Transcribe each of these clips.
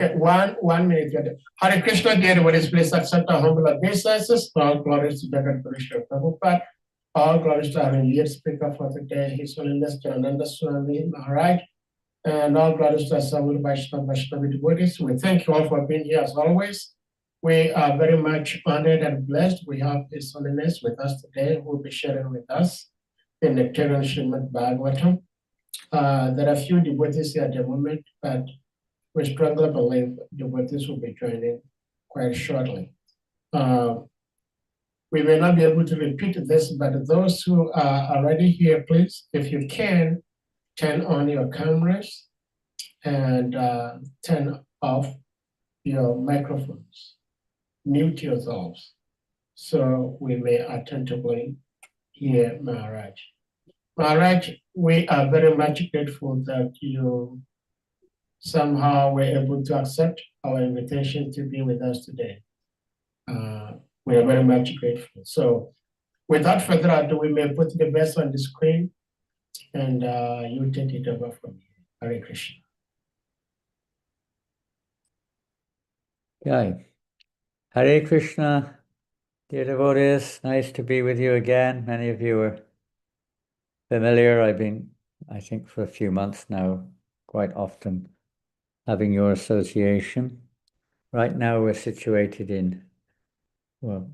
One minute. Hare Krishna, dear devotees, please accept our humble obeisances. All glories to Jagat Krishna Prabhupada. All glories to our lead speaker for today, His Holiness Jananda Swami Maharaj. And all glories to Assembled Vaishnavi devotees. We thank you all for being here as always. We are very much honored and blessed. We have His Holiness with us today, who will be sharing with us the Nectarian Srimad Bhagavatam. There are a few devotees here at the moment, but we strongly believe devotees will be joining quite shortly. We may not be able to repeat this, but those who are already here, please, if you can, turn on your cameras and turn off your microphones. Mute yourselves so we may attentively hear Maharaj. Maharaj, we are very much grateful that you somehow were able to accept our invitation to be with us today. We are very much grateful. So without further ado, we may put the verse on the screen and you take it over from here. Hare Krishna. Okay. Hare Krishna, dear devotees, nice to be with you again. Many of you are familiar. I've been, I think, for a few months now, quite often having your association. Right now we're situated in, well,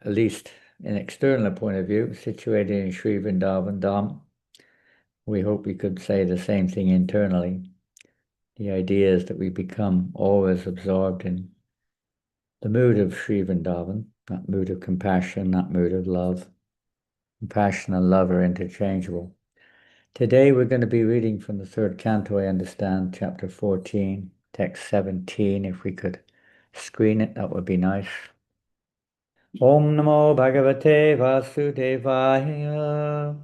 at least in external point of view, situated in Sri Vrindavan Dham. We hope we could say the same thing internally. The idea is that we become always absorbed in the mood of Sri Vrindavan, that mood of compassion, that mood of love. Compassion and love are interchangeable. Today we're going to be reading from the third canto, I understand, chapter 14, text 17. If we could screen it, that would be nice. Om Namo Bhagavate Vasudevaya.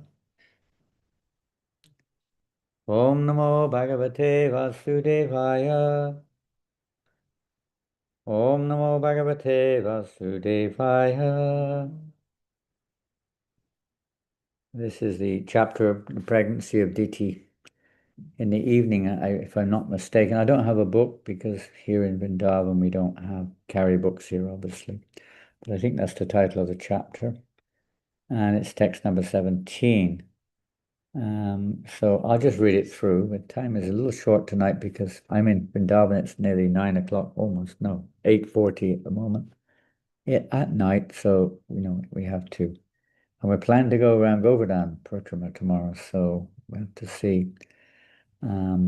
Om Namo Bhagavate Vasudevaya. Om Namo Bhagavate Vasudevaya. This is the chapter, The Pregnancy of Diti. In the evening, if I'm not mistaken, I don't have a book because here in Vrindavan we don't carry books here, obviously. But I think that's the title of the chapter. And it's text number 17. So I'll just read it through. The time is a little short tonight because I'm in Vrindavan. It's nearly 9 o'clock, almost, no, 8:40 at the moment. At night, so, we have to. And we're planning to go around Govardhan Parikrama tomorrow, so we'll have to see. A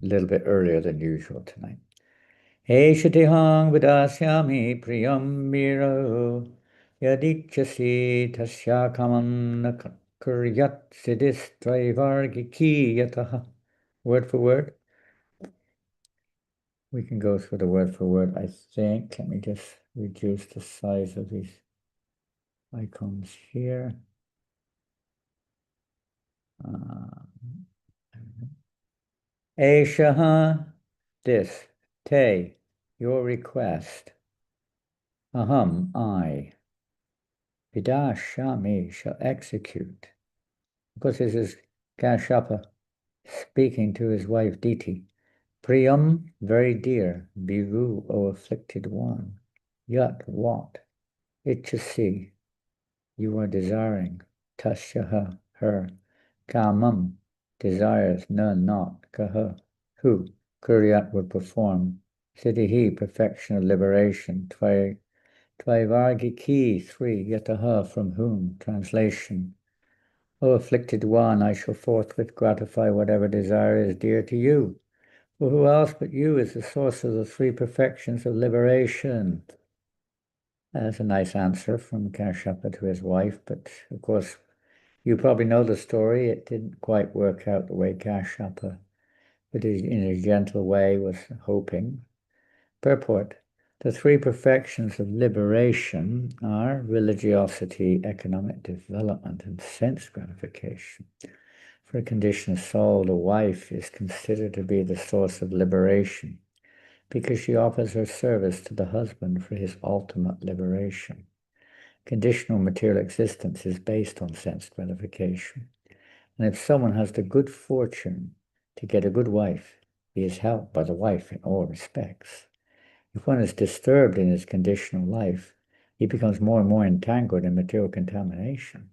little bit earlier than usual tonight. Eshatihang vidasyami priyam miro yadichasi tasya kamam kuryat siddhis traivargiki yataha. Word for word. We can go through the word for word, I think. Let me just reduce the size of these icons here. Eshaha, this, te, your request. Aham, I. Vidashami, shall execute. Of course, this is Kashyapa speaking to his wife Diti. Priyam, very dear. Biru, O afflicted one. Yat, what? Ichasi, you are desiring. Tasyaha, her. Kamam, desires. No, not. Kaha, who. Kuryat would perform. Siddhihi, perfection of liberation. Tvaivagiki, 3, yataha, from whom, translation. O afflicted one, I shall forthwith gratify whatever desire is dear to you. For who else but you is the source of the 3 perfections of liberation? That's a nice answer from Kashyapa to his wife, but of course, you probably know the story. It didn't quite work out the way Kashyapa, but in a gentle way, was hoping. Purport. The 3 perfections of liberation are religiosity, economic development, and sense gratification. For a conditioned soul, the wife is considered to be the source of liberation because she offers her service to the husband for his ultimate liberation. Conditional material existence is based on sense gratification. And if someone has the good fortune to get a good wife, he is helped by the wife in all respects. If one is disturbed in his conditional life, he becomes more and more entangled in material contamination.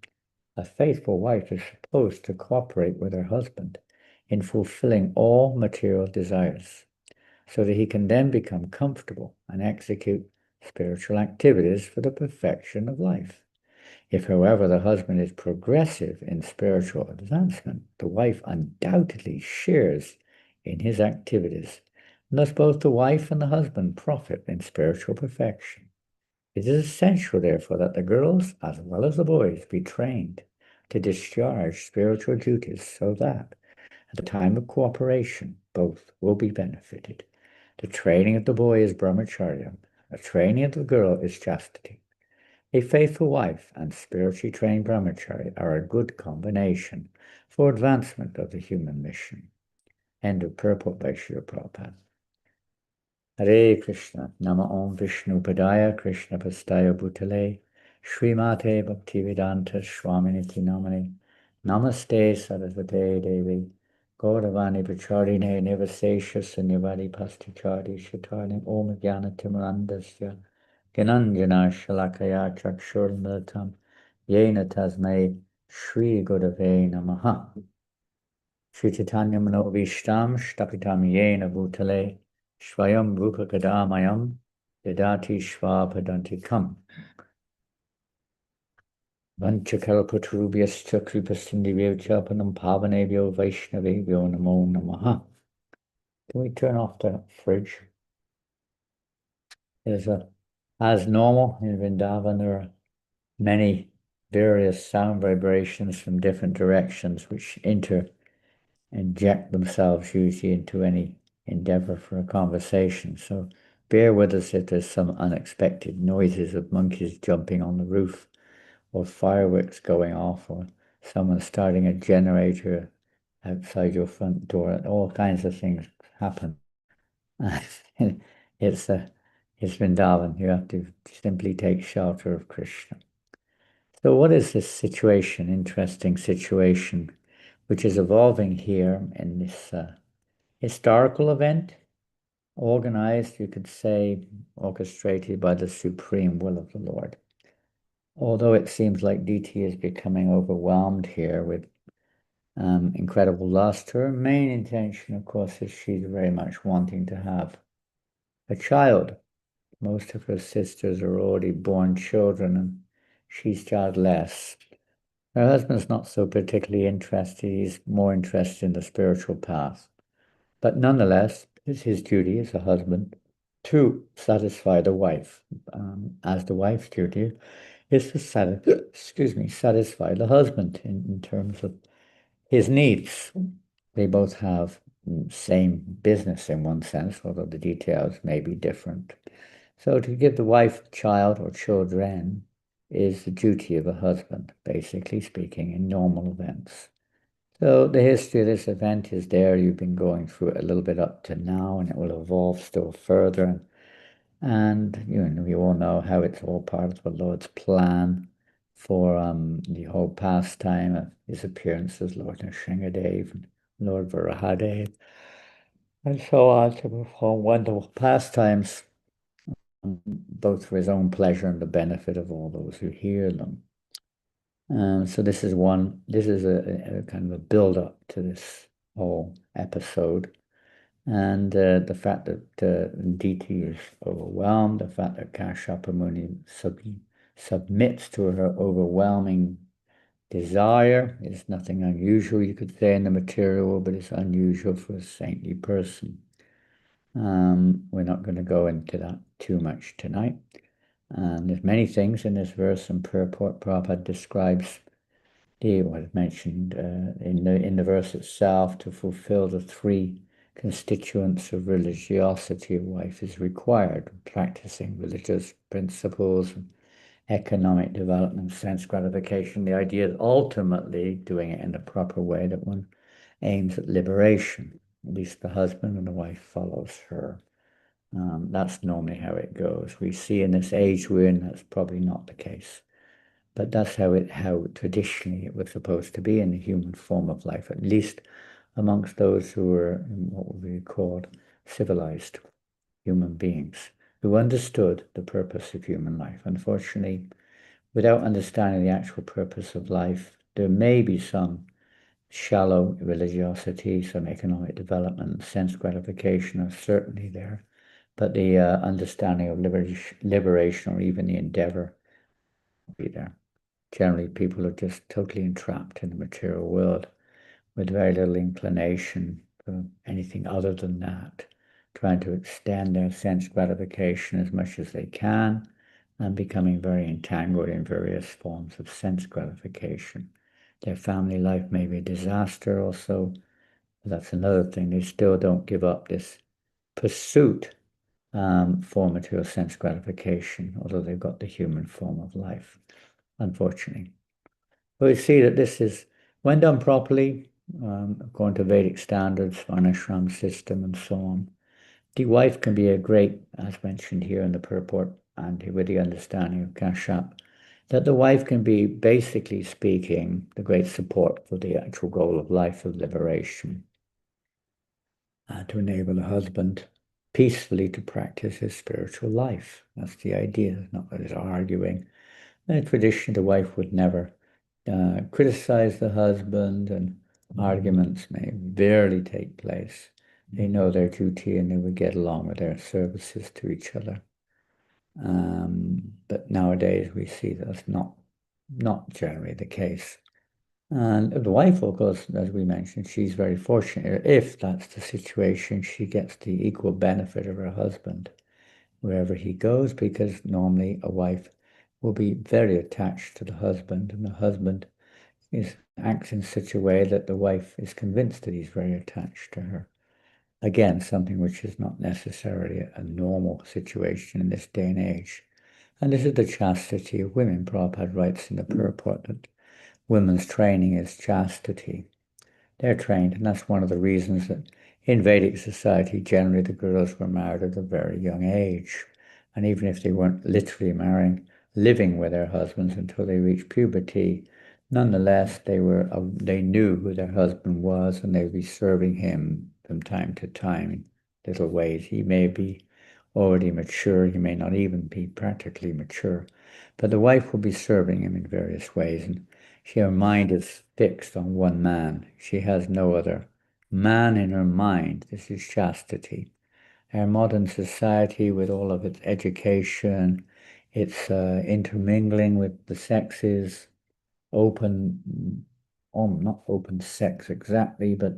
A faithful wife is supposed to cooperate with her husband in fulfilling all material desires, so that he can then become comfortable and execute spiritual activities for the perfection of life. If, however, the husband is progressive in spiritual advancement, the wife undoubtedly shares in his activities, and thus both the wife and the husband profit in spiritual perfection. It is essential, therefore, that the girls, as well as the boys, be trained to discharge spiritual duties so that, at the time of cooperation, both will be benefited. The training of the boy is brahmacharya. The training of the girl is chastity. A faithful wife and spiritually trained brahmachari are a good combination for advancement of the human mission. End of purport by Srila Prabhupada. Hare Krishna, Nama Om Vishnu Padaya, Krishna Pastaya Bhutale, Srimate Bhaktivedanta Swaminiti Namane, Namaste Sarasvate Devi, Gauravani Pacharine Nivasesha Sanyavadi Pastichari Shatarni Om Jnana Timurandasya, Gananjana Shalakaya Chakshur Militam, Yena Tasmai Shri Gurave Namaha. Shri Chaitanya Manovishtam Shtapitam Yena Bhutale Shvayam Rupa Kadamayam Yadati Shvapadantikam Vanchakalpatrubhyascha Kripasindivyochapanam Pavanebhyo Vaishnavebhyo Namo Namaha. Can we turn off the fridge? As normal in Vrindavan, there are many various sound vibrations from different directions which inject themselves usually into any endeavor for a conversation. So bear with us if there's some unexpected noises of monkeys jumping on the roof, or fireworks going off, or someone starting a generator outside your front door. All kinds of things happen. It's Vrindavan. You have to simply take shelter of Krishna. So what is this situation, interesting situation, which is evolving here in this historical event, organized, you could say, orchestrated by the supreme will of the Lord? Although it seems like DT is becoming overwhelmed here with incredible lust, her main intention, of course, is she's very much wanting to have a child. Most of her sisters are already born children, and she's childless. Her husband's not so particularly interested. He's more interested in the spiritual path. But nonetheless, it's his duty as a husband to satisfy the wife, as the wife's duty is to satisfy the husband in terms of his needs. They both have same business in one sense, although the details may be different. So to give the wife a child or children is the duty of a husband, basically speaking, in normal events. So the history of this event is there. You've been going through it a little bit up to now, and it will evolve still further. And we all know how it's all part of the Lord's plan for the whole pastime of his appearance as Lord Nrsingadev and Lord Varahadev, and so on to perform wonderful pastimes, both for his own pleasure and the benefit of all those who hear them. So this is a kind of a build-up to this whole episode. And the fact that DT is overwhelmed, the fact that Kashyapa Muni submits to her overwhelming desire is nothing unusual, you could say, in the material world, but it's unusual for a saintly person. We're not going to go into that too much tonight. There's many things in this verse, and purport Prabhupada describes what is mentioned in the verse itself. To fulfill the three constituents of religiosity, a wife is required: practicing religious principles, and economic development, sense gratification. The idea is ultimately doing it in the proper way, that one aims at liberation. At least the husband and the wife follows her. That's normally how it goes. We see in this age we're in, that's probably not the case. But that's how traditionally it was supposed to be in the human form of life, at least amongst those who were what would be called civilized human beings, who understood the purpose of human life. Unfortunately, without understanding the actual purpose of life, there may be some shallow religiosity, some economic development, sense gratification are certainly there, but the understanding of liberation or even the endeavor will be there. Generally, people are just totally entrapped in the material world with very little inclination for anything other than that, trying to extend their sense gratification as much as they can and becoming very entangled in various forms of sense gratification. Their family life may be a disaster also. That's another thing. They still don't give up this pursuit for material sense gratification, although they've got the human form of life, unfortunately. But we see that this is, when done properly, according to Vedic standards, Varnashram system, and so on, the wife can be a great, as mentioned here in the purport, and with the understanding of Kashyap, that the wife can be, basically speaking, the great support for the actual goal of life of liberation, to enable the husband peacefully to practice his spiritual life. That's the idea, not that it's arguing. In tradition, the wife would never criticize the husband, and arguments may barely take place. They know their duty and they would get along with their services to each other. But nowadays we see that's not generally the case. And the wife, of course, as we mentioned, she's very fortunate. If that's the situation, she gets the equal benefit of her husband wherever he goes, because normally a wife will be very attached to the husband, and the husband acts in such a way that the wife is convinced that he's very attached to her. Again, something which is not necessarily a normal situation in this day and age. And this is the chastity of women. Prabhupada writes in the purport that women's training is chastity. They're trained, and that's one of the reasons that in Vedic society, generally the girls were married at a very young age. And even if they weren't literally living with their husbands until they reached puberty, nonetheless, they knew who their husband was, and they would be serving him from time to time in little ways. He may be already mature, he may not even be practically mature, but the wife will be serving him in various ways, and her mind is fixed on one man. She has no other man in her mind. This is chastity. Our modern society, with all of its education, its intermingling with the sexes, not open sex exactly, but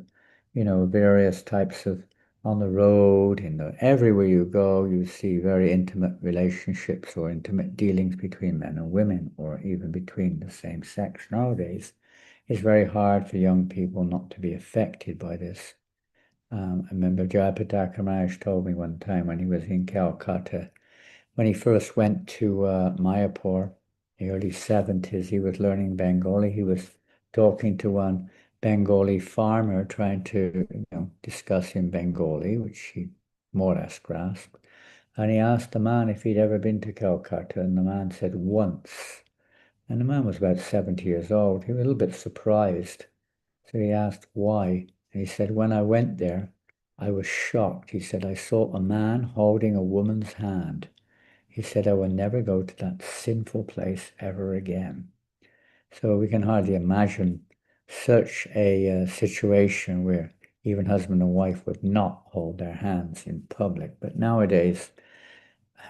various types of, on the road, everywhere you go, you see very intimate relationships or intimate dealings between men and women, or even between the same sex nowadays. It's very hard for young people not to be affected by this. I remember Jayapataka Maharaj told me one time when he was in Calcutta, when he first went to Mayapur, the early 70s, he was learning Bengali. He was talking to one Bengali farmer, trying to discuss in Bengali, which he more or less grasped. And he asked the man if he'd ever been to Calcutta, and the man said once. And the man was about 70 years old. He was a little bit surprised. So he asked why. And he said, when I went there, I was shocked. He said, I saw a man holding a woman's hand. He said, I will never go to that sinful place ever again. So we can hardly imagine such a situation where even husband and wife would not hold their hands in public. But nowadays,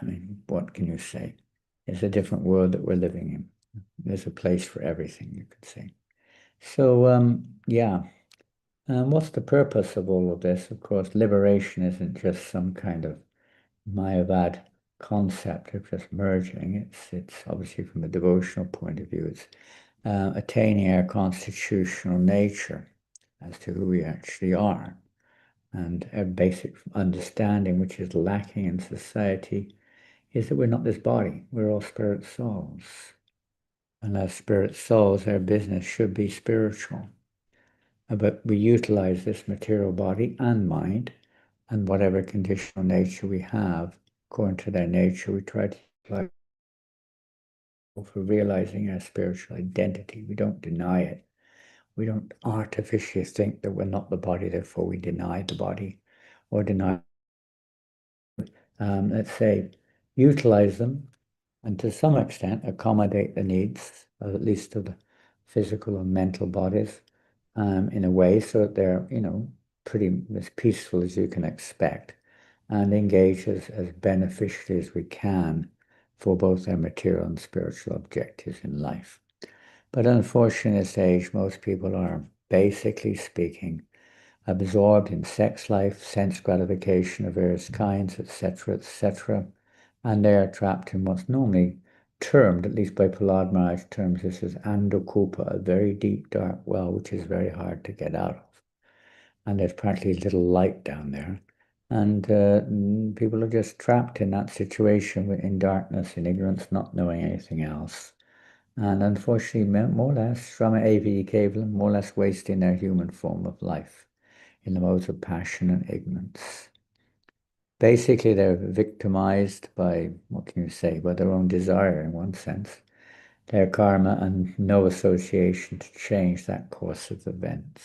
I mean, what can you say? It's a different world that we're living in. There's a place for everything, you could say. So, yeah. What's the purpose of all of this? Of course, liberation isn't just some kind of Mayavad concept of just merging. It's obviously from a devotional point of view, it's attaining our constitutional nature as to who we actually are. And a basic understanding which is lacking in society is that we're not this body. We're all spirit souls. And as spirit souls, our business should be spiritual. But we utilize this material body and mind, and whatever conditional nature we have, according to their nature, we try to utilize for realizing our spiritual identity. We don't deny it. We don't artificially think that we're not the body, therefore we deny the body or deny, let's say, utilize them and to some extent accommodate the needs, at least of the physical and mental bodies, in a way so that they're, pretty as peaceful as you can expect and engage as beneficially as we can for both their material and spiritual objectives in life. But unfortunately, in this age, most people are, basically speaking, absorbed in sex life, sense gratification of various kinds, etc., etc., and they are trapped in what's normally termed, at least by Prahlad Maharaj terms, this is Andokupa, a very deep, dark well, which is very hard to get out of. And there's practically little light down there. And people are just trapped in that situation in darkness, in ignorance, not knowing anything else. And unfortunately, more or less, Shrama Avi Kevalam, more or less wasting their human form of life in the modes of passion and ignorance. Basically, they're victimized by, what can you say, by their own desire in one sense, their karma, and no association to change that course of events.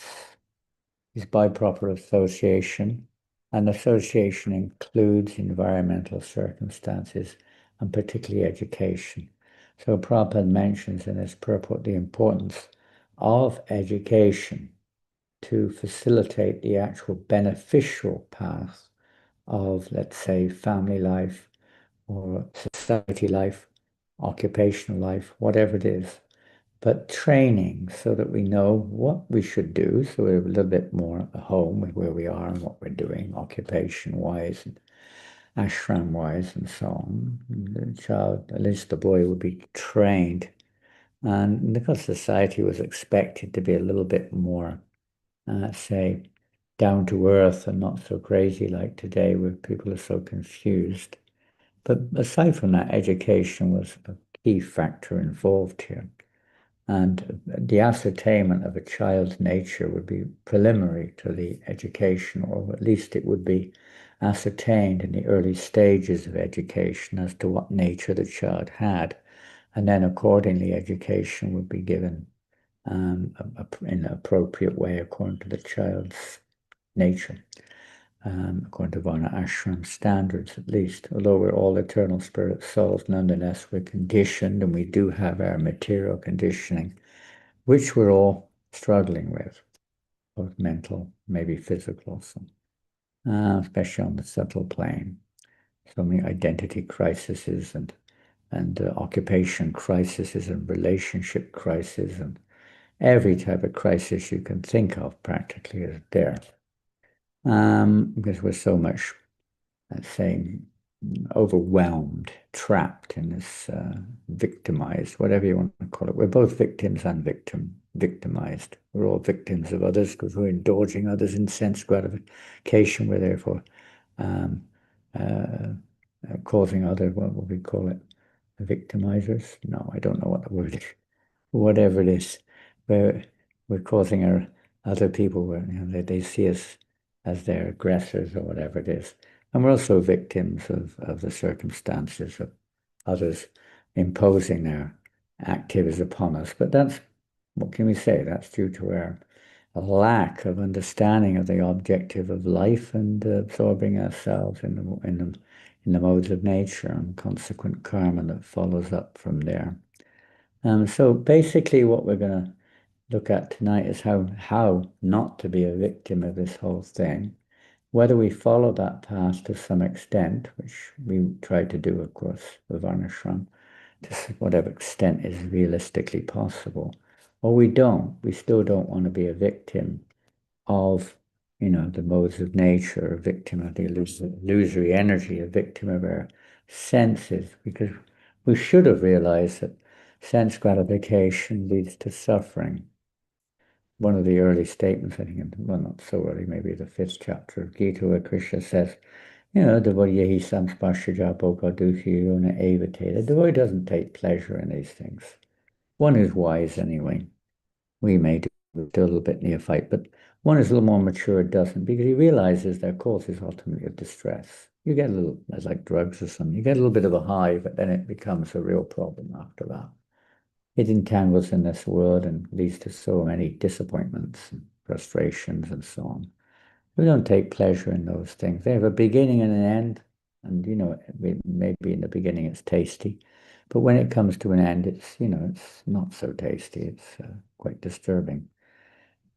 Is by proper association, and association includes environmental circumstances and particularly education. So Prabhupada mentions in his purport the importance of education to facilitate the actual beneficial path of, let's say, family life or society life, occupational life, whatever it is, but training so that we know what we should do, so we're a little bit more at home with where we are and what we're doing, occupation-wise and ashram-wise and so on. The child, at least the boy, would be trained. And because society was expected to be a little bit more, say, down to earth and not so crazy like today where people are so confused. But aside from that, education was a key factor involved here. And the ascertainment of a child's nature would be preliminary to the education, or at least it would be ascertained in the early stages of education as to what nature the child had. And then accordingly, education would be given in an appropriate way according to the child's nature, according to Varna Ashram standards at least. Although we're all eternal spirit souls, nonetheless we're conditioned, and we do have our material conditioning, which we're all struggling with, both mental, maybe physical also, especially on the subtle plane. So many identity crises and occupation crises and relationship crises and every type of crisis you can think of practically is there. Because we're so much, let's say, overwhelmed, trapped in this victimized, whatever you want to call it. We're both victims and victimized. We're all victims of others because we're indulging others in sense gratification. We're therefore causing other, what would we call it? Victimizers? No, I don't know what the word is. Whatever it is, we're causing our other people, they see us as their aggressors or whatever it is. And we're also victims of the circumstances of others imposing their activities upon us. But that's, what can we say? That's due to our lack of understanding of the objective of life and absorbing ourselves in the modes of nature and consequent karma that follows up from there. So basically what we're going to look at tonight is how not to be a victim of this whole thing. Whether we follow that path to some extent, which we try to do, of course, with Varnashram, to whatever extent is realistically possible, or we don't. We still don't want to be a victim of, the modes of nature, a victim of the illusory energy, a victim of our senses, because we should have realized that sense gratification leads to suffering. One of the early statements, I think, well, not so early, maybe the 5th chapter of Gita, where Krishna says, the devotee doesn't take pleasure in these things. One who's wise anyway. We may do a little bit neophyte, but one is a little more mature doesn't, because he realizes their cause is ultimately of distress. You get a little, it's like drugs or something, you get a little bit of a high, but then it becomes a real problem after that. it entangles in this world and leads to so many disappointments and frustrations and so on. We don't take pleasure in those things. They have a beginning and an end. And, maybe in the beginning it's tasty, but when it comes to an end, it's not so tasty. It's quite disturbing.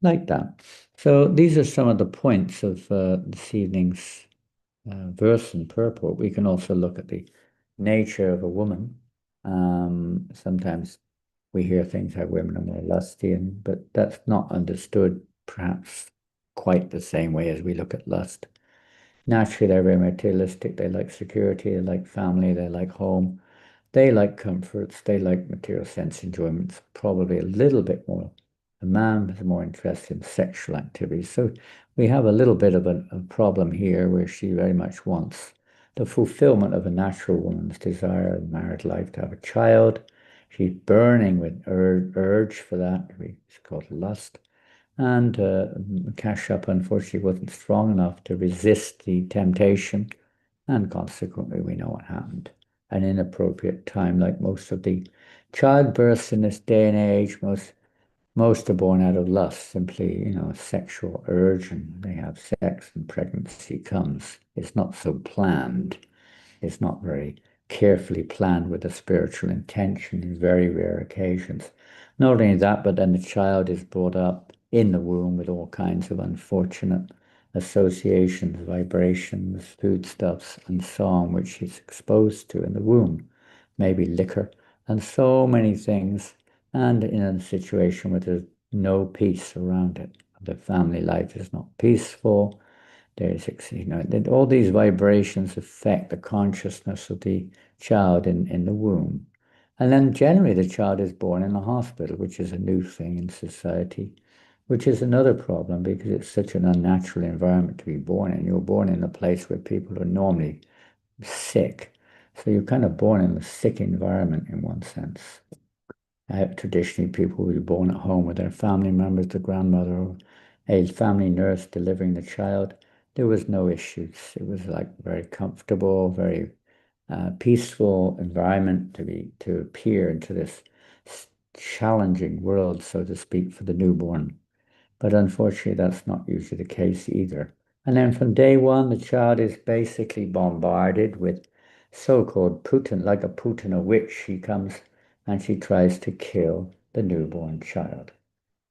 Like that. So these are some of the points of this evening's verse and purport. We can also look at the nature of a woman. Sometimes we hear things how women are more lusty, but that's not understood perhaps quite the same way as we look at lust. Naturally, they're very materialistic. They like security, they like family, they like home, they like comforts, they like material sense enjoyments, probably a little bit more. The man is more interested in sexual activities. So we have a little bit of a problem here where she very much wants the fulfillment of a natural woman's desire in married life to have a child. She's burning with urge for that. It's called lust. And Kashyap, unfortunately, wasn't strong enough to resist the temptation. And consequently, we know what happened. An inappropriate time, like most of the childbirths in this day and age, most are born out of lust, simply, sexual urge, and they have sex and pregnancy comes. It's not so planned. It's not very carefully planned with a spiritual intention in very rare occasions. Not only that, but then the child is brought up in the womb with all kinds of unfortunate associations, vibrations, foodstuffs, and so on, which he's exposed to in the womb, maybe liquor, and so many things, and in a situation where there's no peace around it. The family life is not peaceful. There's, all these vibrations affect the consciousness of the child in the womb. And then generally the child is born in a hospital, which is a new thing in society, which is another problem because it's such an unnatural environment to be born in. You're born in a place where people are normally sick. So you're kind of born in a sick environment in one sense. Traditionally, people will be born at home with their family members, the grandmother or a family nurse delivering the child. There was no issues. It was like very comfortable, very peaceful environment to appear into this challenging world, so to speak, for the newborn. But unfortunately, that's not usually the case either. And then from day one, the child is basically bombarded with so-called Putin, like a Putin, a witch. She comes and she tries to kill the newborn child,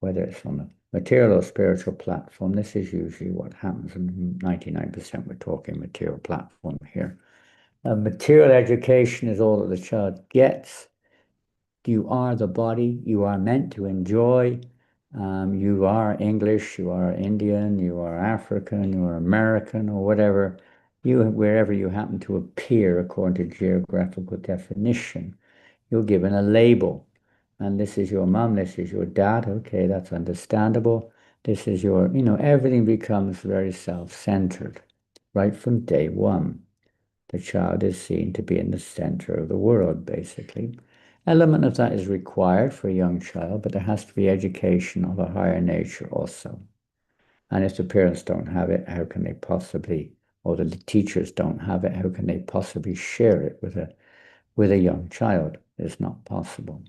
whether it's on a material or spiritual platform. This is usually what happens. And 99% we're talking material platform here. Material education is all that the child gets. You are the body. You are meant to enjoy. You are English, you are Indian, you are African, you are American, or whatever, wherever you happen to appear according to geographical definition, you're given a label. And this is your mom, this is your dad. Okay, that's understandable. This is your, everything becomes very self-centered right from day one. The child is seen to be in the center of the world, basically. Element of that is required for a young child, but there has to be education of a higher nature also. And if the parents don't have it, how can they possibly, or the teachers don't have it, how can they possibly share it with a young child? It's not possible.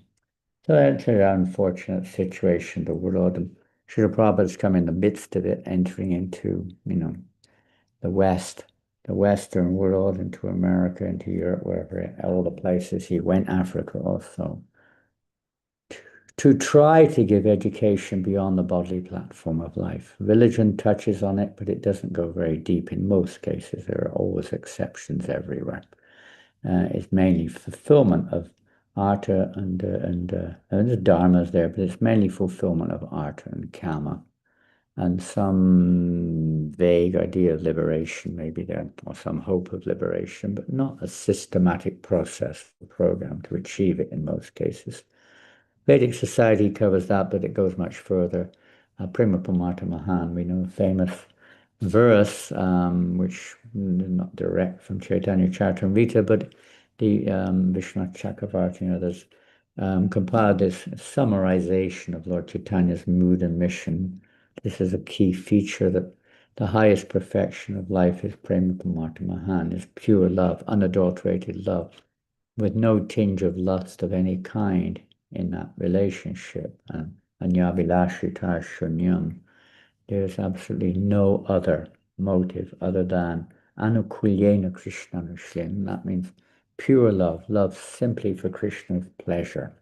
So that's an unfortunate situation. The world, and Srila Prabhupada's come in the midst of it, entering into, the West, the Western world, into America, into Europe, wherever, all the places he went, Africa also, to try to give education beyond the bodily platform of life. Religion touches on it, but it doesn't go very deep in most cases. There are always exceptions everywhere. It's mainly fulfillment of artha and the dharmas there, but it's mainly fulfillment of artha and kama, and some vague idea of liberation maybe there, or some hope of liberation, but not a systematic process, program to achieve it in most cases. Vedic society covers that, but it goes much further. Prema Pramata Mahan, we know a famous verse, which is not direct from Chaitanya Charitamrita, but the Vishwanath Chakravarti and others compiled this summarization of Lord Chaitanya's mood and mission. This is a key feature that the highest perfection of life is Prema Pramata Mahan, is pure love, unadulterated love, with no tinge of lust of any kind. in that relationship. And Anyabilashita Shunyam, there's absolutely no other motive other than Anukulyena Krishna Nushlim. That means pure love, love simply for Krishna's pleasure.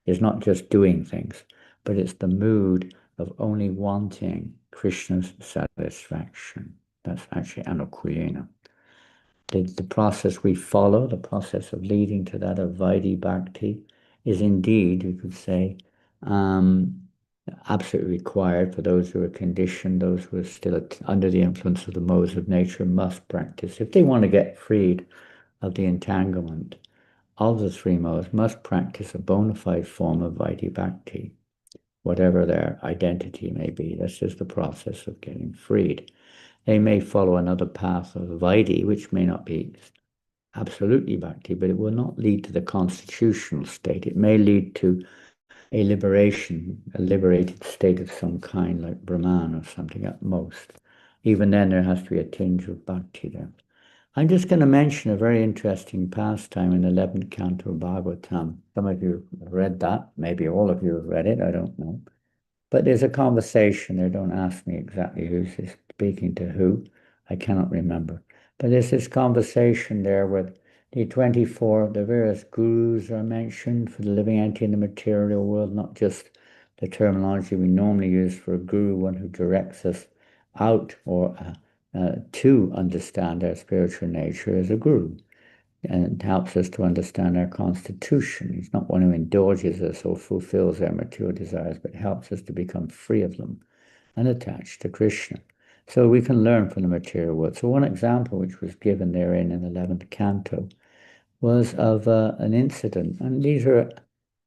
It's not just doing things, but it's the mood of only wanting Krishna's satisfaction. That's actually Anukulyena. The process we follow, the process of leading to that of Vaidhi Bhakti, is indeed, you could say, absolutely required for those who are conditioned, those who are still under the influence of the modes of nature must practice. If they want to get freed of the entanglement of the three modes, must practice a bona fide form of Vaidhi Bhakti, whatever their identity may be. This is the process of getting freed. They may follow another path of Vaidhi, which may not be absolutely Bhakti, but it will not lead to the constitutional state. It may lead to a liberation, a liberated state of some kind, like Brahman or something at most. Even then, there has to be a tinge of Bhakti there. I'm just going to mention a very interesting pastime in the 11th canto of Bhagavatam. Some of you have read that. Maybe all of you have read it. I don't know. But there's a conversation there. Don't ask me exactly who's speaking to who. I cannot remember. But there's this conversation there where the 24, the various gurus are mentioned for the living entity in the material world, not just the terminology we normally use for a guru, one who directs us out or to understand our spiritual nature as a guru, and helps us to understand our constitution. He's not one who indulges us or fulfills our material desires, but helps us to become free of them and attached to Krishna. So we can learn from the material world. So one example which was given therein in the 11th canto was of an incident. And these are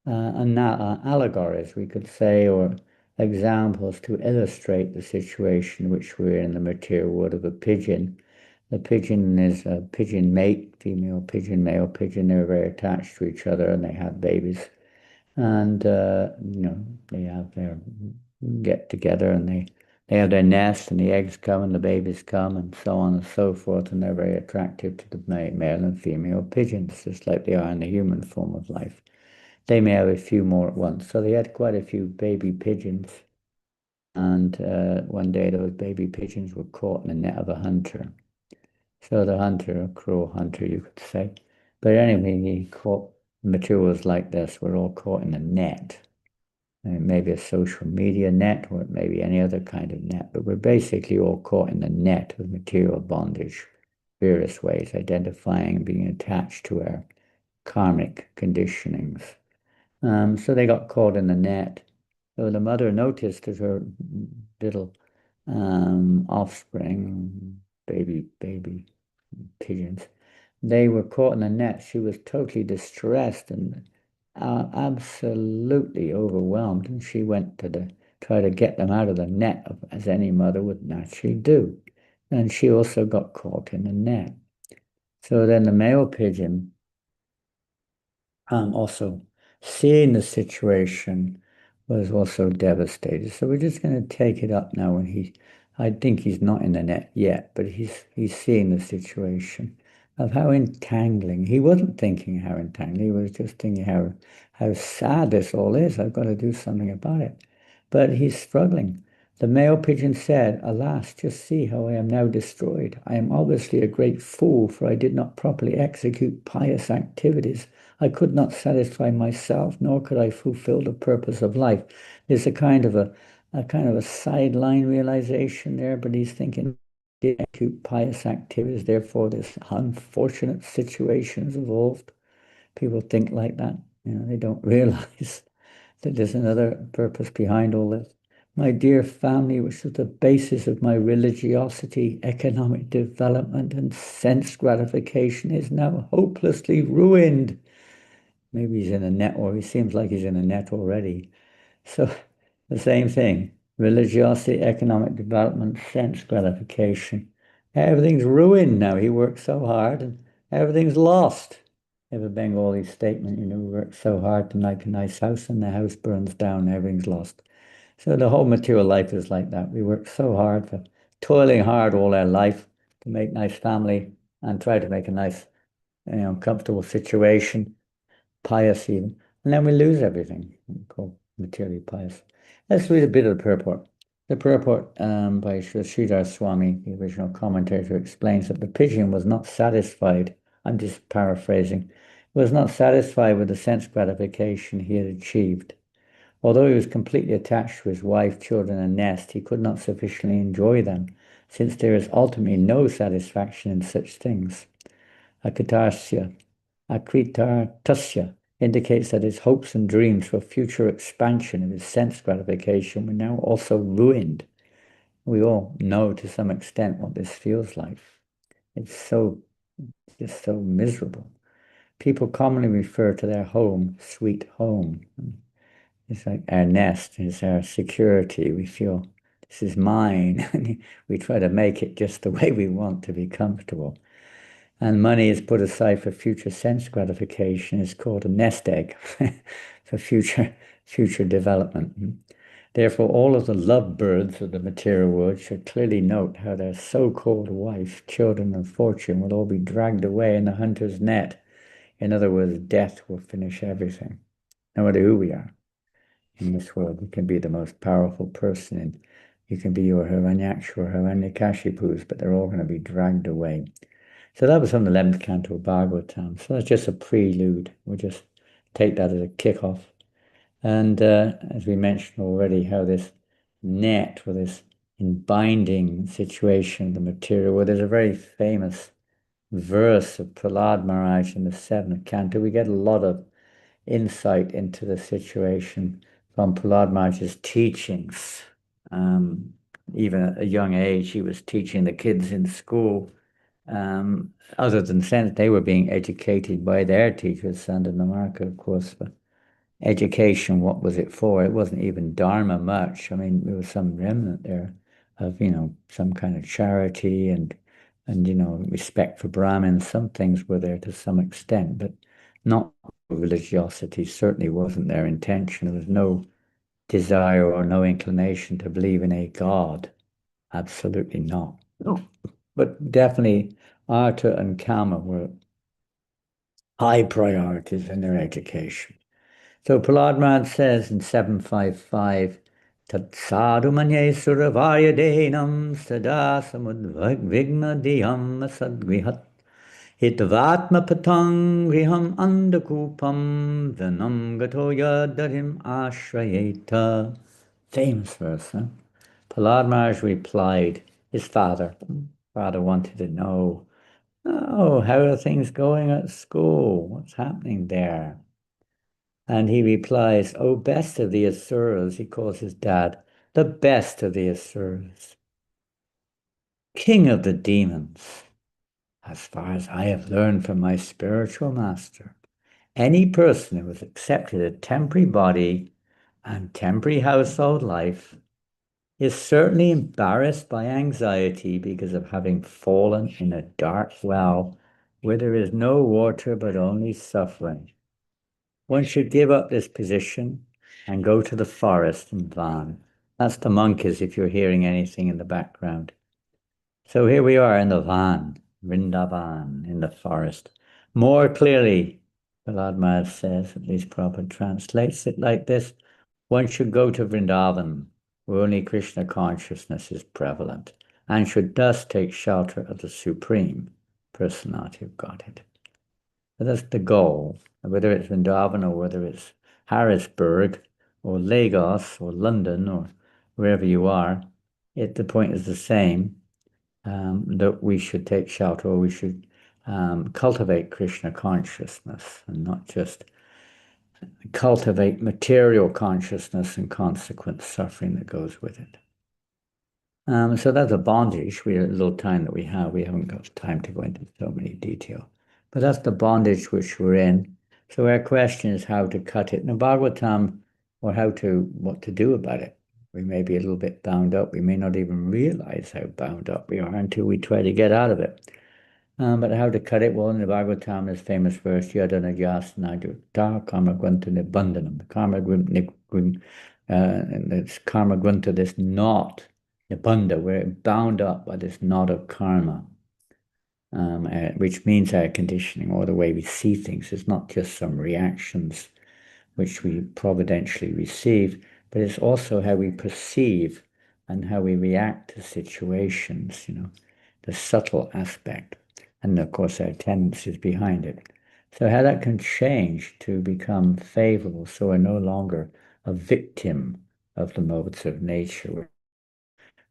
allegories, we could say, or examples to illustrate the situation which we're in the material world of a pigeon. The pigeon is a pigeon mate, female pigeon, male pigeon. They're very attached to each other and they have babies. And, they have their get together and they have their nest and the eggs come and the babies come and so on and so forth. And they're very attractive to the male and female pigeons, just like they are in the human form of life. They may have a few more at once. So they had quite a few baby pigeons. And one day those baby pigeons were caught in the net of a hunter. So the hunter, a cruel hunter, you could say. But anyway, he caught materials like this. We're all caught in a net. It may be a social media net or it may be any other kind of net, but we're basically all caught in the net of material bondage, various ways, identifying and being attached to our karmic conditionings. So they got caught in the net. So the mother noticed that her little offspring, baby pigeons, they were caught in the net. She was totally distressed and absolutely overwhelmed, and she went to try to get them out of the net, as any mother would naturally do. And she also got caught in the net. So then the male pigeon, also seeing the situation, was also devastated. So we're just going to take it up now when I think he's not in the net yet, but he's seeing the situation of how entangling. He wasn't thinking how entangling, he was just thinking how sad this all is. I've got to do something about it. But he's struggling. The male pigeon said, "Alas, just see how I am now destroyed. I am obviously a great fool, for I did not properly execute pious activities. I could not satisfy myself, nor could I fulfill the purpose of life." There's a kind of a sideline realization there, but he's thinking, did execute pious activities, therefore this unfortunate situation has evolved. People think like that. They don't realize that there's another purpose behind all this. My dear family, which is the basis of my religiosity, economic development, and sense gratification, is now hopelessly ruined. Maybe he's in a net, or he seems like he's in a net already. So the same thing, religiosity, economic development, sense gratification. Everything's ruined now. He worked so hard and everything's lost. Have a Bengali statement, we work so hard to make a nice house and the house burns down, everything's lost. So the whole material life is like that. We work so hard for toiling hard all our life to make nice family and try to make a nice, comfortable situation, pious even. and then we lose everything. We call materially pious. Let's read a bit of the purport. The purport by Sridhar Swami, the original commentator, explains that the pigeon was not satisfied. I'm just paraphrasing. Was not satisfied with the sense gratification he had achieved. Although he was completely attached to his wife, children, and nest, he could not sufficiently enjoy them, since there is ultimately no satisfaction in such things. Akatasya, akritartasya indicates that his hopes and dreams for future expansion of his sense gratification were now also ruined. We all know to some extent what this feels like. It's just so miserable. People commonly refer to their home, sweet home. It's like our nest, it's our security. We feel this is mine. And we try to make it just the way we want to be comfortable. And money is put aside for future sense gratification. It's called a nest egg for future development. Therefore, all of the lovebirds of the material world should clearly note how their so-called wife, children, and fortune will all be dragged away in the hunter's net. In other words, death will finish everything, no matter who we are. In this world, you can be the most powerful person, and you can be your Hiranyaksha or Hiranyakashipus, but they're all going to be dragged away. So that was from the 11th canto of Bhagavatam. So that's just a prelude. We'll just take that as a kickoff. And as we mentioned already, how this net, or this binding situation of the material, well, there's a very famous verse of Prahlad Maharaj in the 7th canto. We get a lot of insight into the situation from Prahlad Maharaj's teachings. Even at a young age, he was teaching the kids in school. Other than sense, they were being educated by their teachers, Sandanamarka, of course. But education, what was it for? It wasn't even Dharma much. I mean, there was some remnant there of, some kind of charity and respect for Brahmins. Some things were there to some extent, but not religiosity. Certainly wasn't their intention. There was no desire or no inclination to believe in a God. Absolutely not. No. But definitely Artha and Kama were high priorities in their education. So Prahlad Maharaj says in 755, Tat sadhu manye suravaya dehinam sada samudvigna diyam sadgrihat hitvatma patang griham andakupam vanam gato yadarim ashrayeta. Famous verse, huh? Prahlad Maharaj replied, his father wanted to know, oh, how are things going at school? What's happening there? And he replies, oh, best of the Asuras, he calls his dad, the best of the Asuras, king of the demons. As far as I have learned from my spiritual master, any person who has accepted a temporary body and temporary household life is certainly embarrassed by anxiety because of having fallen in a dark well where there is no water but only suffering. One should give up this position and go to the forest and van. That's the monkeys if you're hearing anything in the background. So here we are in the van, Vrindavan, in the forest. More clearly, Prahlad Maharaj says, at least Prabhupada translates it like this, one should go to Vrindavan, where only Krishna consciousness is prevalent, and should thus take shelter of the Supreme Personality of Godhead. So that's the goal, whether it's Vrindavan or whether it's Harrisburg or Lagos or London or wherever you are, the point is the same, that we should take shelter, or we should cultivate Krishna consciousness and not just cultivate material consciousness and consequent suffering that goes with it. So that's a bondage. A little time that we haven't got time to go into so many detail. But that's the bondage which we're in. So our question is how to cut it. Now, Bhagavatam, or what to do about it. We may be a little bit bound up. We may not even realize how bound up we are until we try to get out of it. But how to cut it? Well, in the Bhagavatam, there's famous verse, Yadana Yasna Karma Grunta Nibandhanam. The Karma it's Karma Grunta, this knot, Nibandha, we're bound up by this knot of karma, which means our conditioning or the way we see things. It's not just some reactions which we providentially receive, but it's also how we perceive and how we react to situations, the subtle aspect, and of course our tendencies behind it. So how that can change to become favorable, so we're no longer a victim of the modes of nature. We're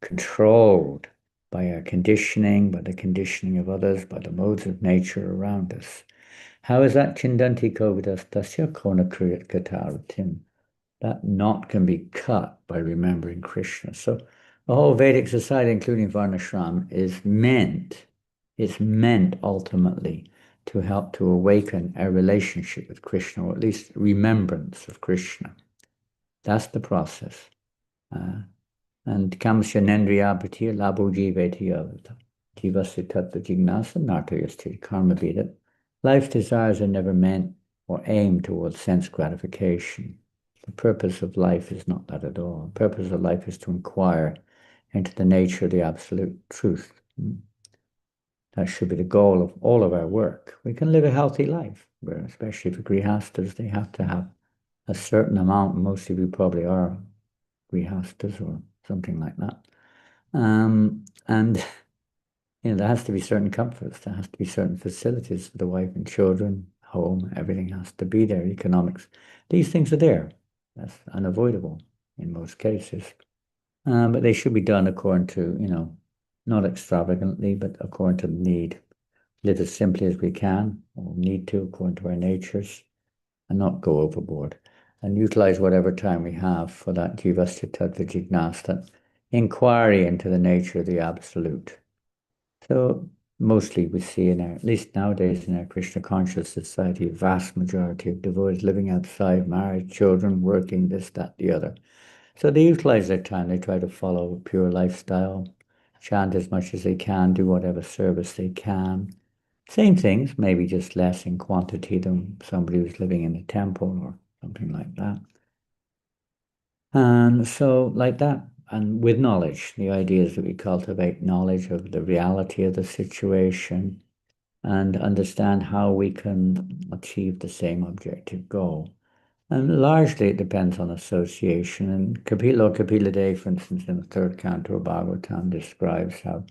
controlled by our conditioning, by the conditioning of others, by the modes of nature around us. How is that Chindanti Kovidas Tasya Kona Kriyat Kataratim? That knot can be cut by remembering Krishna. So the whole Vedic society, including Varnashram, it's meant ultimately to help to awaken our relationship with Krishna, or at least remembrance of Krishna. That's the process. And kamsya nendriya bhatir labo jiveti avata. Jivasya tattva jignasa nartayasti karma veda. Life's desires are never meant or aimed towards sense gratification. The purpose of life is not that at all. The purpose of life is to inquire into the nature of the absolute truth. That should be the goal of all of our work. We can live a healthy life, especially for grihastas. They have to have a certain amount. Most of you probably are grihastas or something like that. And there has to be certain comforts. There has to be certain facilities for the wife and children, home, everything has to be there, economics. These things are there. That's unavoidable in most cases. But they should be done according to, not extravagantly, but according to the need. Live as simply as we can, or need to, according to our natures, and not go overboard. And utilize whatever time we have for that jivasya tattva jignasa, that inquiry into the nature of the absolute. So mostly we see at least nowadays in our Krishna conscious society, a vast majority of devotees living outside, married, children, working, this, that, the other. So they utilize their time. They try to follow a pure lifestyle, chant as much as they can, do whatever service they can. Same things, maybe just less in quantity than somebody who's living in a temple or something like that. And so like that, and with knowledge, the idea is that we cultivate knowledge of the reality of the situation and understand how we can achieve the same objective goal. And largely it depends on association. And Kapila Dev, for instance, in the third canto of Bhagavatam, describes how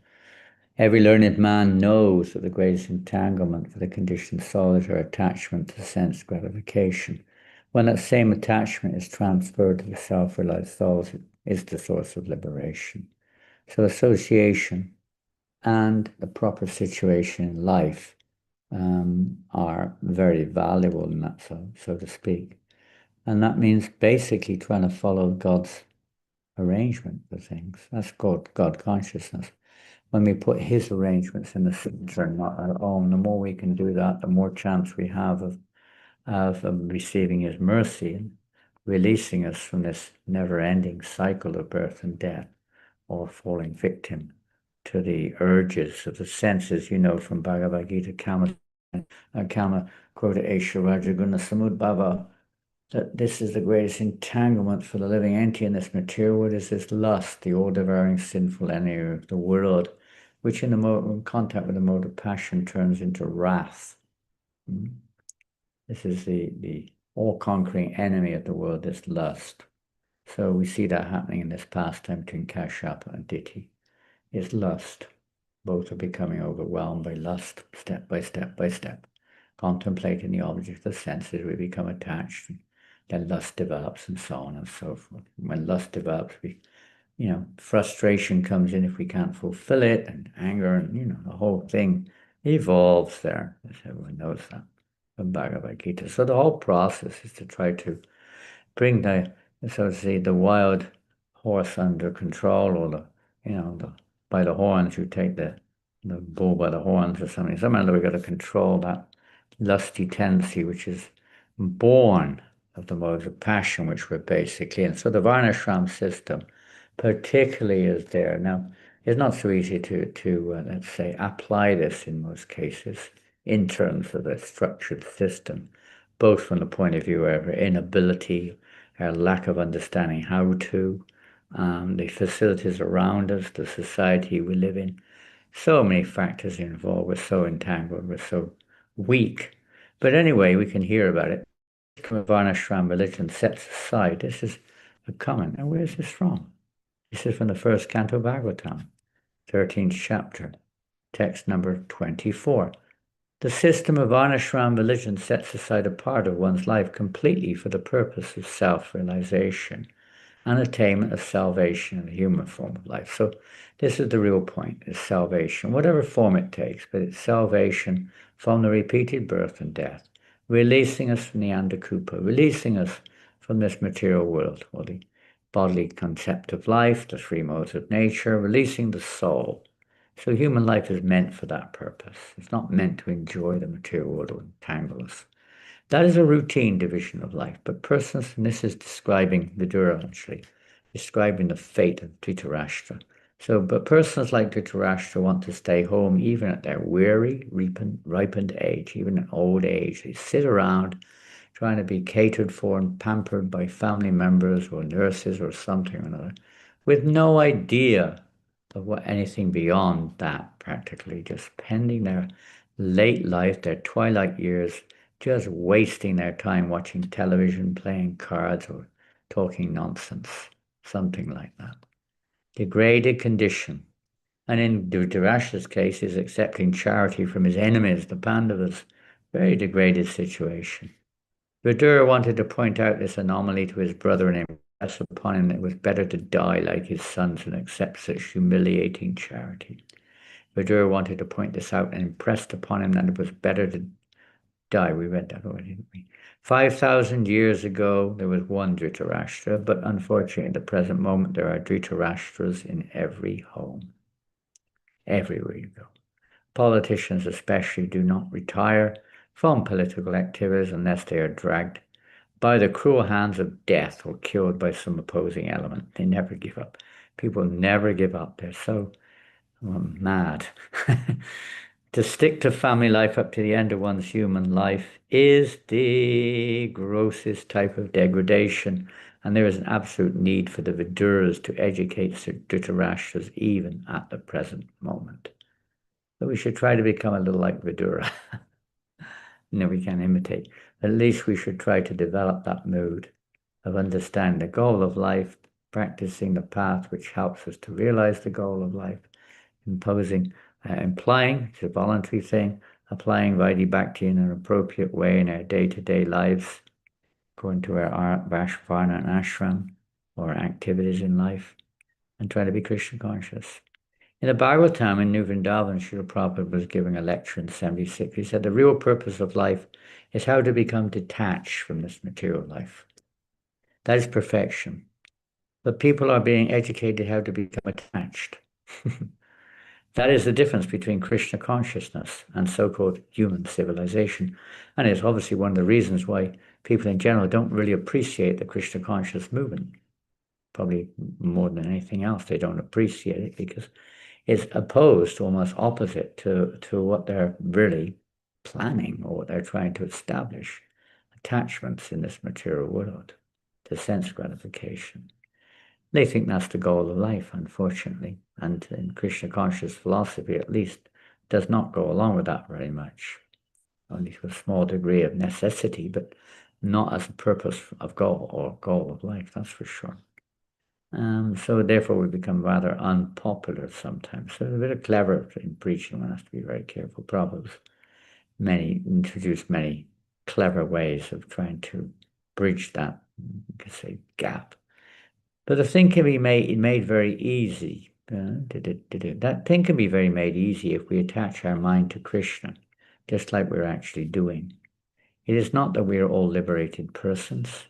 every learned man knows that the greatest entanglement for the conditioned soul is our attachment to sense gratification. When that same attachment is transferred to the self-realized souls, it is the source of liberation. So association and the proper situation in life are very valuable in that, so to speak. And that means basically trying to follow God's arrangement for things. That's God consciousness. When we put his arrangements in the center and not our own, the more we can do that, the more chance we have of receiving his mercy and releasing us from this never-ending cycle of birth and death, or falling victim to the urges of the senses, from Bhagavad Gita, Kama Krodha Esha Rajaguna Samudbhava, that this is the greatest entanglement for the living entity in this material world, is this lust, the all-devouring sinful enemy of the world, which in contact with the mode of passion turns into wrath. This is the all-conquering enemy of the world, this lust. So we see that happening in this pastime between Kashyapa and Diti. It's lust. Both are becoming overwhelmed by lust, step by step by step. Contemplating the object of the senses, we become attached. Then lust develops and so on and so forth. When lust develops, frustration comes in if we can't fulfill it, and anger, and, the whole thing evolves there, as everyone knows that from Bhagavad Gita. So the whole process is to try to bring the wild horse under control, or by the horns, you take the bull by the horns or something. Somehow we've got to control that lusty tendency, which is born of the modes of passion, which we're basically in. So the Varnashram system particularly is there. Now, it's not so easy to let's say, apply this in most cases in terms of a structured system, both from the point of view of our inability, our lack of understanding how to, the facilities around us, the society we live in. So many factors involved. We're so entangled. We're so weak. But anyway, we can hear about it. Varnashram religion sets aside. This is a comment. Now, where's this from? This is from the first canto Bhagavatam, 13th chapter, text number 24. The system of Varnashram religion sets aside a part of one's life completely for the purpose of self-realization and attainment of salvation in the human form of life. So this is the real point, is salvation, whatever form it takes, but it's salvation from the repeated birth and death, releasing us from the Andakupa, releasing us from this material world, or the bodily concept of life, the three modes of nature, releasing the soul. So human life is meant for that purpose. It's not meant to enjoy the material world or entangle us. That is a routine division of life, but persons, and this is describing Vidura actually, describing the fate of Dhritarashtra. So, but persons like Dhritarashtra want to stay home even at their weary, ripened age, even at old age. They sit around trying to be catered for and pampered by family members or nurses or something or another, with no idea of what anything beyond that, practically, just spending their late life, their twilight years, just wasting their time watching television, playing cards, or talking nonsense, something like that. Degraded condition. And in Dhritarashtra's case, is accepting charity from his enemies, the Pandavas. Very degraded situation. Vidura wanted to point out this anomaly to his brother and impress upon him that it was better to die like his sons than accept such humiliating charity. Vidura wanted to point this out and impressed upon him that it was better to die. We read that already, didn't we? 5,000 years ago, there was one Dhritarashtra, but unfortunately, at the present moment, there are Dhritarashtras in every home. Everywhere you go. Politicians especially do not retire from political activities unless they are dragged by the cruel hands of death or killed by some opposing element. They never give up. People never give up. They're so mad. To stick to family life up to the end of one's human life is the grossest type of degradation, and there is an absolute need for the Viduras to educate Dhritarashtras even at the present moment. So we should try to become a little like Vidura. No, we can't imitate. At least we should try to develop that mood of understanding the goal of life, practicing the path which helps us to realize the goal of life, implying, it's a voluntary thing, applying Vaidhi Bhakti in an appropriate way in our day-to-day lives, according to our Varna and ashram, or activities in life, and try to be Krishna conscious. In the Bhagavatam in New Vrindavan, Srila Prabhupada was giving a lecture in 76. He said the real purpose of life is how to become detached from this material life. That is perfection. But people are being educated how to become attached. That is the difference between Krishna consciousness and so-called human civilization. And it's obviously one of the reasons why people in general don't really appreciate the Krishna conscious movement. Probably more than anything else, they don't appreciate it because it's opposed, almost opposite to what they're really planning or what they're trying to establish. Attachments in this material world to sense gratification. They think that's the goal of life, unfortunately. And in Krishna conscious philosophy, at least, does not go along with that very much. Only to a small degree of necessity, but not as a purpose of goal or goal of life, that's for sure. So therefore we become rather unpopular sometimes. So a bit of clever in preaching, one has to be very careful. Prabhupada introduced many clever ways of trying to bridge that, you could say, gap. But the thing can be made very easy. That thing can be very made easy if we attach our mind to Krishna, just like we're actually doing. It is not that we are all liberated persons.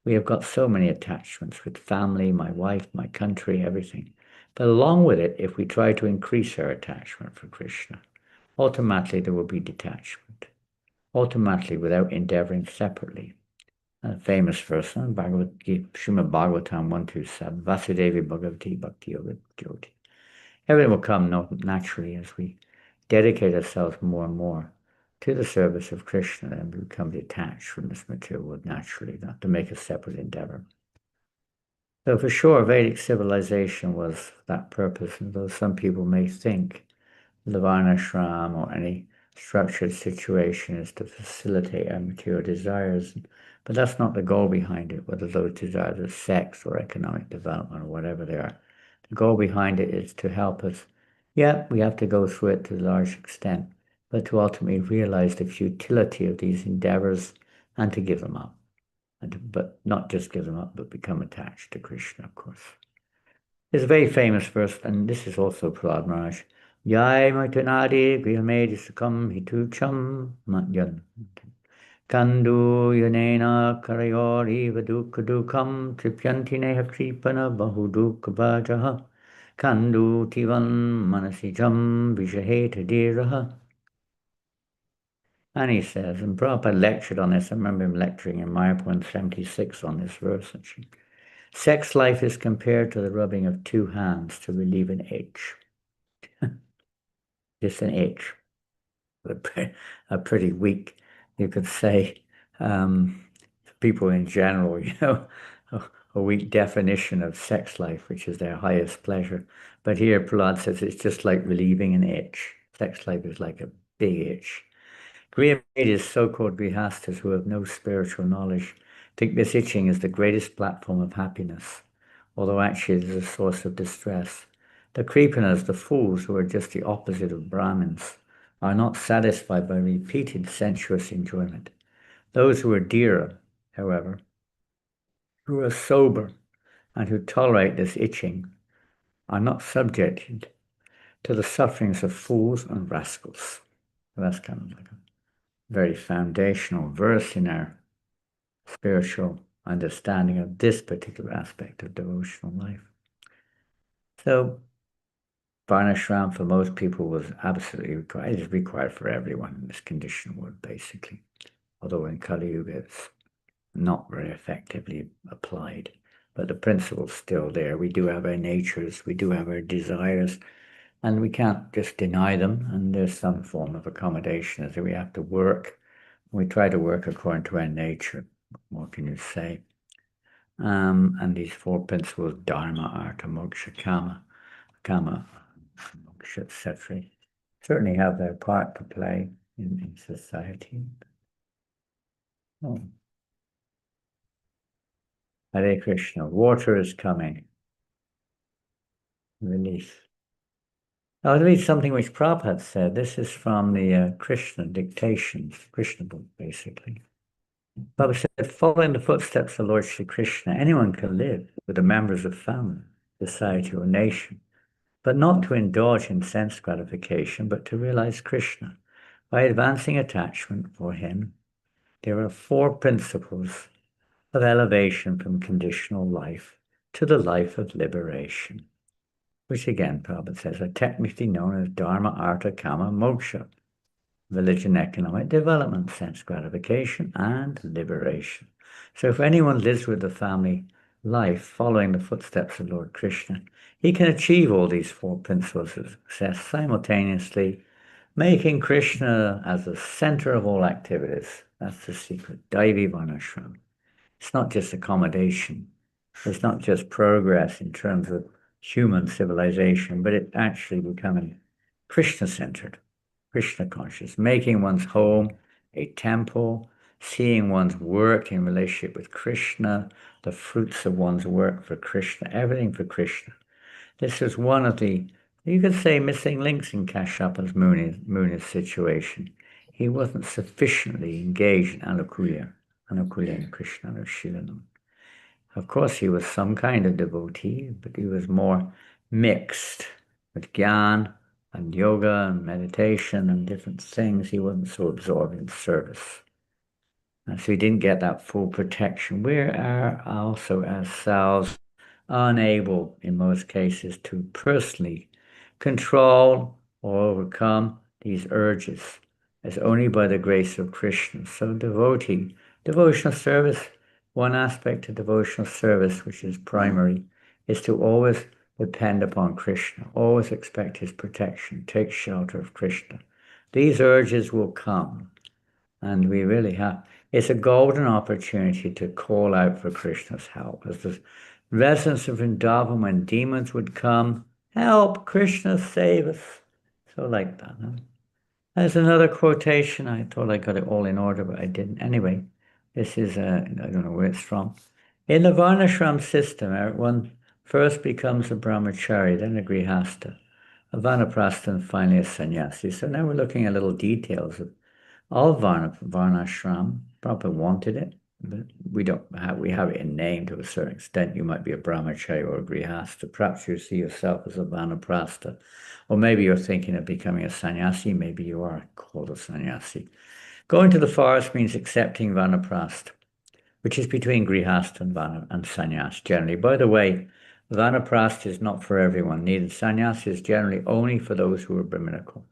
We have got so many attachments with family, my wife, my country, everything. But along with it, if we try to increase our attachment for Krishna, automatically there will be detachment. Automatically, without endeavoring separately. A famous verse, Srimad Bhagavatam 127, Vasudevi Bhagavati Bhakti Yoga Jyoti. Everything will come naturally as we dedicate ourselves more and more to the service of Krishna and become detached from this material world naturally, not to make a separate endeavor. So for sure, Vedic civilization was that purpose, and though some people may think the Varnashram or any structured situation is to facilitate our material desires. But that's not the goal behind it, whether those desires are sex or economic development or whatever they are. The goal behind it is to help us. Yeah, we have to go through it to a large extent, but to ultimately realize the futility of these endeavors and to give them up. But not just give them up, but become attached to Krishna, of course. There's a very famous verse, and this is also Prahlad Maharaj. Yai Maitanadi Grihamedi Sukam Hitucham Matyan. Kandu Yanena Karayori Vadukadukam Tripyantineha Kripana Bahuduk Bajaha. Kandu Tivan Manasijam Vishaheta Diraha. And he says, and Prabhupada lectured on this. I remember him lecturing in Mayapur 76 on this verse. Actually. Sex life is compared to the rubbing of two hands to relieve an itch. Just an itch. A pretty weak, you could say, people in general, a weak definition of sex life, which is their highest pleasure. But here Prahlad says it's just like relieving an itch. Sex life is like a big itch. Grihamatis, so-called grihastas who have no spiritual knowledge, think this itching is the greatest platform of happiness, although actually it is a source of distress. The kripanas, the fools who are just the opposite of Brahmins, are not satisfied by repeated sensuous enjoyment. Those who are dhira, however, who are sober and who tolerate this itching, are not subjected to the sufferings of fools and rascals. So that's kind of like a very foundational verse in our spiritual understanding of this particular aspect of devotional life. So Varnashram for most people was absolutely required. It is required for everyone in this conditioned world, basically. Although in Kali Yuga it's not very effectively applied. But the principle's still there. We do have our natures, we do have our desires, and we can't just deny them. And there's some form of accommodation as we have to work. We try to work according to our nature. What more can you say? And these four principles, Dharma, Artha, Moksha, Kama, Moksha, etc., certainly have their part to play in society. Oh. Hare Krishna, water is coming. Release. I'll read something which Prabhupada said. This is from the Krishna dictations, Krishna book, basically. Prabhupada said, following the footsteps of Lord Shri Krishna, anyone can live with the members of family, society, or nation, but not to indulge in sense gratification, but to realize Krishna. By advancing attachment for him, there are four principles of elevation from conditional life to the life of liberation, which again, Prabhupada says, are technically known as Dharma, Artha, Kama, Moksha, religion, economic development, sense gratification, and liberation. So if anyone lives with the family life following the footsteps of Lord Krishna, he can achieve all these four principles of success simultaneously, making Krishna as the center of all activities. That's the secret. Daivi Varnashram. It's not just accommodation. It's not just progress in terms of human civilization, but it actually becoming Krishna-centered, Krishna conscious, making one's home a temple, seeing one's work in relationship with Krishna, the fruits of one's work for Krishna, everything for Krishna. This is one of the, you could say, missing links in Kashyap's Muni's situation. He wasn't sufficiently engaged in Anukulya and Krishna or Shilanam. Of course, he was some kind of devotee, but he was more mixed with Gyan and yoga and meditation and different things. He wasn't so absorbed in service. And so he didn't get that full protection. We are also ourselves unable, in most cases, to personally control or overcome these urges. It's only by the grace of Krishna. So devotional service, one aspect of devotional service, which is primary, is to always depend upon Krishna, always expect his protection, take shelter of Krishna. These urges will come, and we really have, it's a golden opportunity to call out for Krishna's help. As the residents of Vrindavan, when demons would come, help, Krishna, save us. So like that. Huh? There's another quotation. I thought I got it all in order, but I didn't. Anyway, this is, I don't know where it's from. In the Varnashram system, one first becomes a brahmachari, then a grihastha, a vanaprastha, and finally a sannyasi. So now we're looking at little details of all Varnashram. Prabhupada wanted it, but we have it in name to a certain extent. You might be a brahmachari or a grihastha. Perhaps you see yourself as a vanaprastha. Or maybe you're thinking of becoming a sannyasi. Maybe you are called a sannyasi. Going to the forest means accepting vanaprastha, which is between grihastha and sannyas generally. By the way, vanaprastha is not for everyone. Neither sannyas is generally only for those who are brahminical.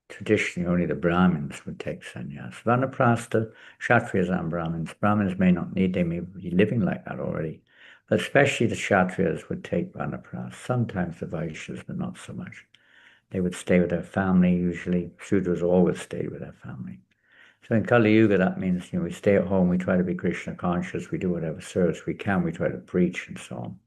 Traditionally, only the Brahmins would take sannyas. Vanaprastha, Kshatriyas and Brahmins. Brahmins may not need, they may be living like that already. But especially the Kshatriyas would take Vanaprastha. Sometimes the Vaishyas, but not so much. They would stay with their family usually. Sudras always stayed with their family. So in Kali Yuga, that means, we stay at home, we try to be Krishna conscious, we do whatever service we can, we try to preach and so on.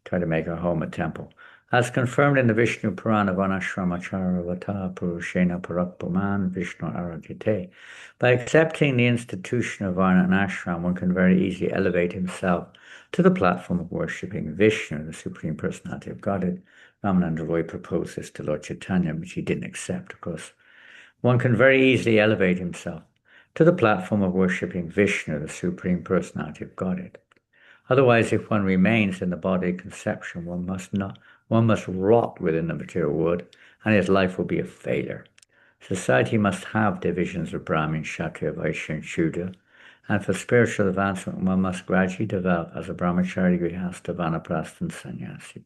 Try to make our home a temple. As confirmed in the Vishnu Purana, Vanashramachara Vata Purushena Parakpuman Vishnu Aradhyate. By accepting the institution of Varna and Ashram, one can very easily elevate himself to the platform of worshipping Vishnu, the Supreme Personality of Godhead. Ramananda Roy proposed this to Lord Chaitanya, which he didn't accept, of course. One can very easily elevate himself to the platform of worshipping Vishnu, the Supreme Personality of Godhead. Otherwise, if one remains in the body conception, one must rot within the material world, and his life will be a failure. Society must have divisions of Brahmin, Kshatriya, Vaishya, and Shudra, and for spiritual advancement, one must gradually develop as a brahmachari, grihastha, vanaprastha, and sannyasi.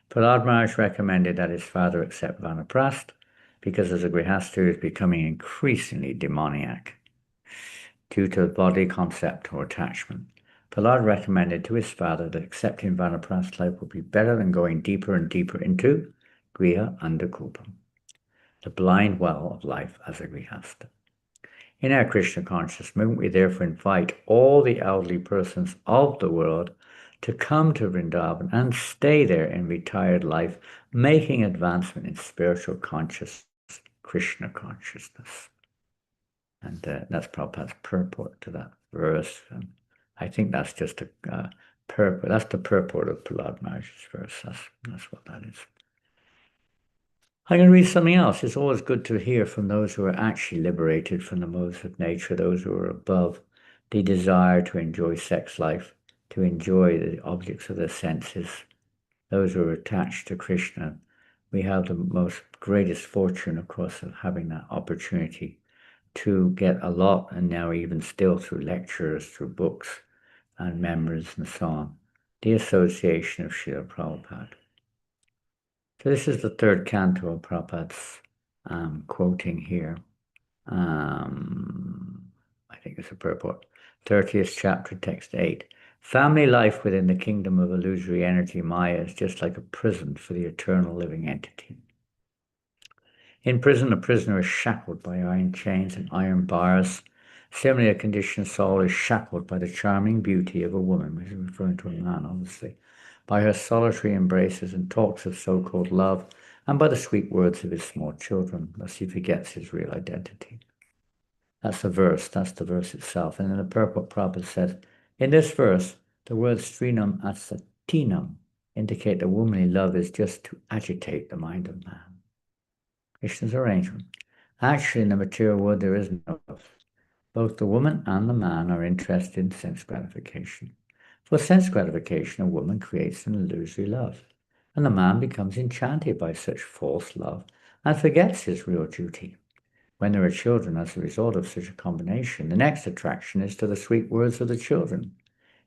Prahlad Maharaj recommended that his father accept vanaprastha, because as a grihastha, he was becoming increasingly demoniac due to the body concept or attachment. Prahlad recommended to his father that accepting Vanaprastha life would be better than going deeper and deeper into Griha Andakupa, the blind well of life as a Grihastha. In our Krishna conscious movement, we therefore invite all the elderly persons of the world to come to Vrindavan and stay there in retired life, making advancement in spiritual consciousness, Krishna consciousness. And that's Prabhupada's purport to that verse. I think that's just a purport. That's the purport of Prahlad Maharaj's verse. That's what that is. I'm going to read something else. It's always good to hear from those who are actually liberated from the modes of nature, those who are above the desire to enjoy sex life, to enjoy the objects of their senses, those who are attached to Krishna. We have the most greatest fortune, of course, of having that opportunity to get a lot, and now even still through lectures, through books and memories and so on, the association of Srila Prabhupada. So this is the third canto of Prabhupada's quoting here. I think it's a purport. 30th chapter, text 8. Family life within the kingdom of illusory energy, Maya, is just like a prison for the eternal living entity. In prison, a prisoner is shackled by iron chains and iron bars. Similarly, a conditioned soul is shackled by the charming beauty of a woman, which is referring to a man, obviously, by her solitary embraces and talks of so-called love, and by the sweet words of his small children, thus he forgets his real identity. That's the verse itself. And in the purport, Prabhupada says, in this verse, the words strinam asatinam indicate that womanly love is just to agitate the mind of man. Krishna's arrangement. Actually, in the material world, there is no love. Both the woman and the man are interested in sense gratification. For sense gratification, a woman creates an illusory love, and the man becomes enchanted by such false love and forgets his real duty. When there are children as a result of such a combination, the next attraction is to the sweet words of the children.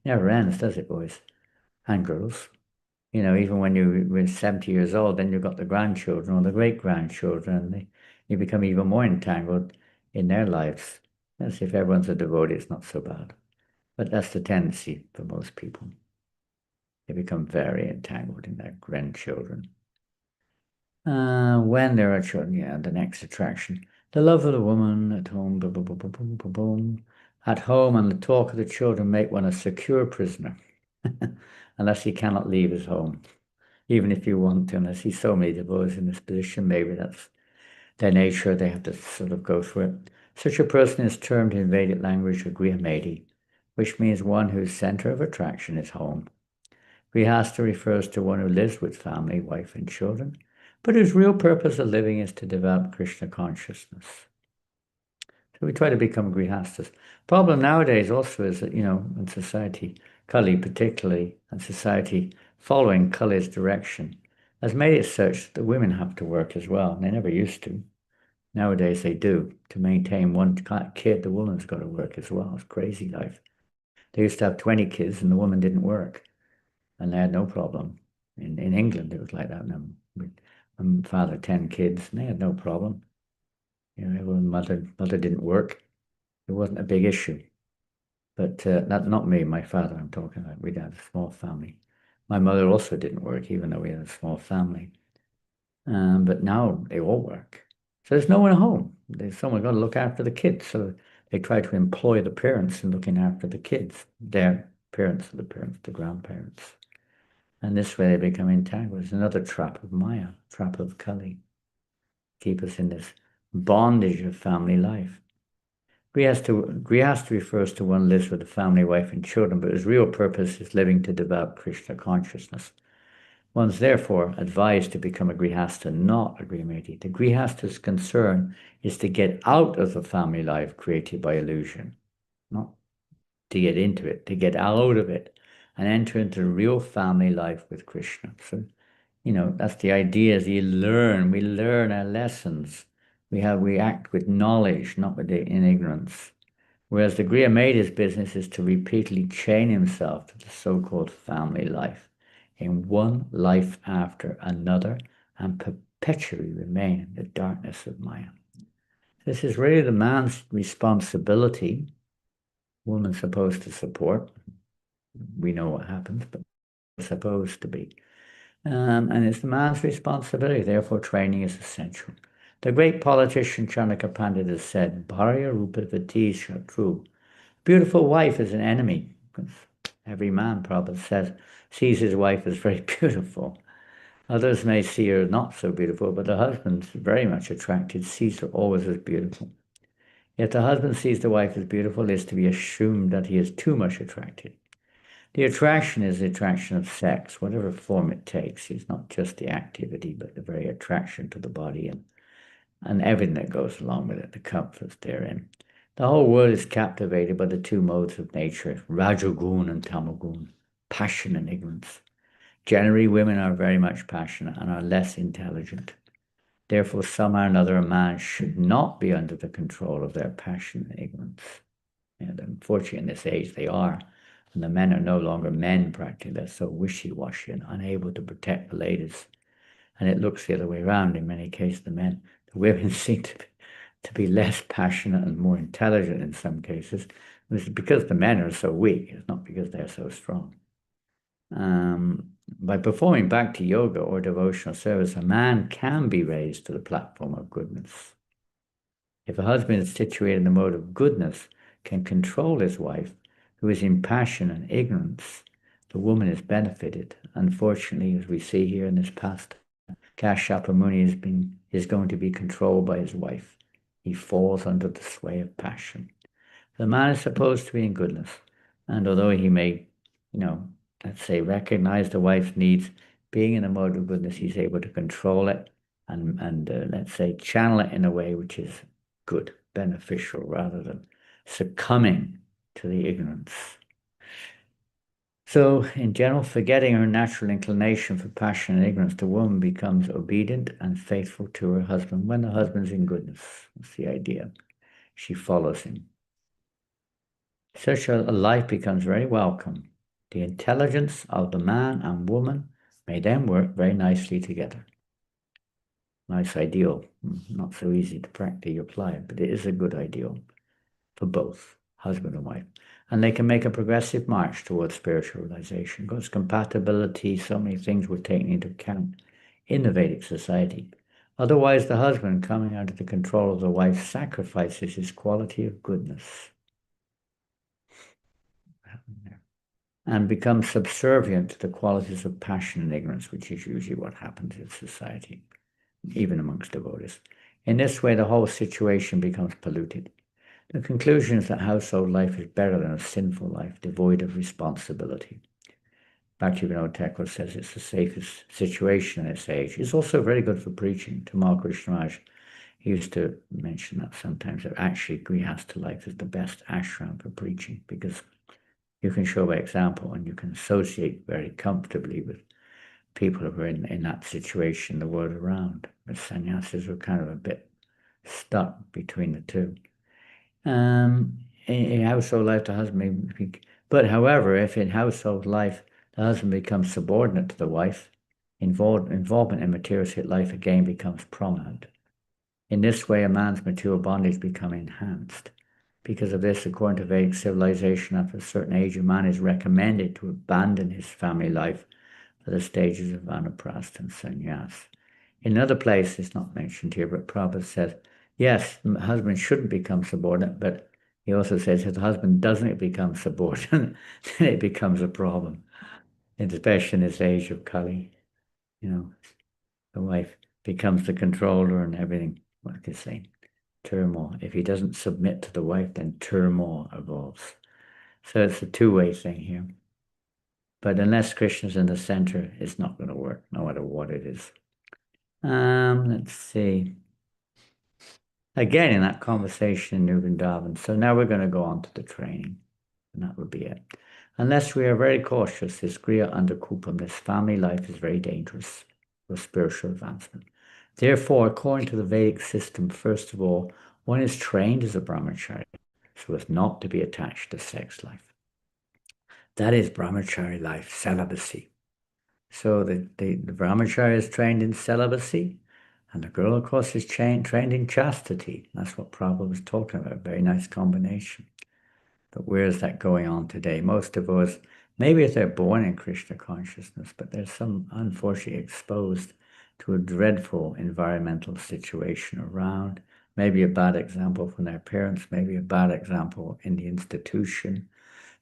It never ends, does it, boys and girls? Even when you're 70 years old, then you've got the grandchildren or the great-grandchildren, and you become even more entangled in their lives. As if everyone's a devotee, it's not so bad. But that's the tendency for most people. They become very entangled in their grandchildren. When there are children, the next attraction. The love of the woman at home, boom, boom, boom, boom, boom, boom, boom. At home, and the talk of the children make one a secure prisoner, unless he cannot leave his home. Even if you want to, and I see so many devotees in this position, maybe that's their nature, they have to sort of go through it. Such a person is termed in Vedic language a Grihamaiti, which means one whose center of attraction is home. Grihastha refers to one who lives with family, wife, and children, but whose real purpose of living is to develop Krishna consciousness. So we try to become grihasthas. Problem nowadays also is that, in society, Kali particularly, and society following Kali's direction, has made it such that women have to work as well. And they never used to. Nowadays they do. To maintain one kid, the woman's got to work as well. It's crazy life. They used to have 20 kids and the woman didn't work. And they had no problem. In England, it was like that. My father, 10 kids, and they had no problem. Mother didn't work. It wasn't a big issue. But that's not me, my father I'm talking about. We had a small family. My mother also didn't work, even though we had a small family. But now they all work. So there's no one at home. There's someone got to look after the kids. So they try to employ the parents in looking after the kids, their parents, the grandparents. And this way they become entangled. It's another trap of Maya, trap of Kali. Keep us in this bondage of family life. Grihastha refers to one who lives with a family, wife, and children, but his real purpose is living to develop Krishna consciousness. One's therefore advised to become a grihastha, not a grihamaiti. The grihastha's concern is to get out of the family life created by illusion, not to get into it, to get out of it and enter into real family life with Krishna. So, that's the idea. Is we learn our lessons. We act with knowledge, not in ignorance. Whereas the grihamaiti's business is to repeatedly chain himself to the so-called family life, in one life after another, and perpetually remain in the darkness of Maya. This is really the man's responsibility. Woman's supposed to support. We know what happens, but it's supposed to be. And it's the man's responsibility. Therefore, training is essential. The great politician Chanaka Pandit has said, Bharya Rupavati Shatru. Beautiful wife is an enemy. Because every man, Prabhupada sees his wife as very beautiful. Others may see her not so beautiful, but the husband, very much attracted, sees her always as beautiful. If the husband sees the wife as beautiful, it is to be assumed that he is too much attracted. The attraction is the attraction of sex, whatever form it takes. It's not just the activity, but the very attraction to the body and everything that goes along with it, the comforts therein. The whole world is captivated by the two modes of nature, Rajagun and Tamagun, passion and ignorance. Generally, women are very much passionate and are less intelligent. Therefore, somehow or another, a man should not be under the control of their passion and ignorance. And unfortunately, in this age, they are. And the men are no longer men, practically. They're so wishy-washy and unable to protect the ladies. And it looks the other way around in many cases. The women seem to be less passionate and more intelligent in some cases. This is because the men are so weak. It's not because they're so strong. By performing bhakti yoga or devotional service, a man can be raised to the platform of goodness. If a husband is situated in the mode of goodness, can control his wife, who is in passion and ignorance, the woman is benefited. Unfortunately, as we see here in this past, Kashyapa Muni is going to be controlled by his wife. He falls under the sway of passion. The man is supposed to be in goodness, and although he may, let's say, recognize the wife's needs, being in a mode of goodness, he's able to control it and let's say, channel it in a way which is good, beneficial, rather than succumbing to the ignorance. So, in general, forgetting her natural inclination for passion and ignorance, the woman becomes obedient and faithful to her husband when the husband's in goodness. That's the idea. She follows him. Such a life becomes very welcome. The intelligence of the man and woman may then work very nicely together. Nice ideal. Not so easy to practically apply it, but it is a good ideal for both, husband and wife. And they can make a progressive march towards spiritual realization. Because compatibility, so many things were taken into account in the Vedic society. Otherwise, the husband, coming under the control of the wife, sacrifices his quality of goodness and becomes subservient to the qualities of passion and ignorance, which is usually what happens in society, even amongst devotees. In this way, the whole situation becomes polluted. The conclusion is that household life is better than a sinful life, devoid of responsibility. Bhakti Vinod Thakur says it's the safest situation in this age. It's also very good for preaching. Tamal Krishnaraj used to mention that sometimes, that actually Grihastha life is the best ashram for preaching, because you can show by example and you can associate very comfortably with people who are in that situation the world around. But sannyasis were kind of a bit stuck between the two. In household life, the husband may be, but however, if in household life the husband becomes subordinate to the wife, involvement in materialistic life again becomes prominent. In this way, a man's material bondage becomes enhanced. Because of this, according to Vedic civilization, after a certain age, a man is recommended to abandon his family life for the stages of vanaprastha and sannyas. In another place, it's not mentioned here, but Prabhupada says, yes, the husband shouldn't become subordinate, but he also says if the husband doesn't become subordinate, then it becomes a problem, and especially in this age of Kali. The wife becomes the controller and everything. What can I say? Turmoil. If he doesn't submit to the wife, then turmoil evolves. So it's a two-way thing here. But unless Krishna's in the center, it's not going to work, no matter what it is. Let's see. Again, in that conversation in New Vrindavan. So now we're going to go on to the training, and that would be it. Unless we are very cautious, this Griya under Kupam, this family life is very dangerous for spiritual advancement. Therefore, according to the Vedic system, first of all, one is trained as a brahmachari so as not to be attached to sex life. That is brahmachari life, celibacy. So the brahmachari is trained in celibacy, and the girl, of course, is trained in chastity. That's what Prabhupada was talking about, a very nice combination. But where is that going on today? Most of us, maybe if they're born in Krishna consciousness, but there's some unfortunately exposed to a dreadful environmental situation around, maybe a bad example from their parents, maybe a bad example in the institution.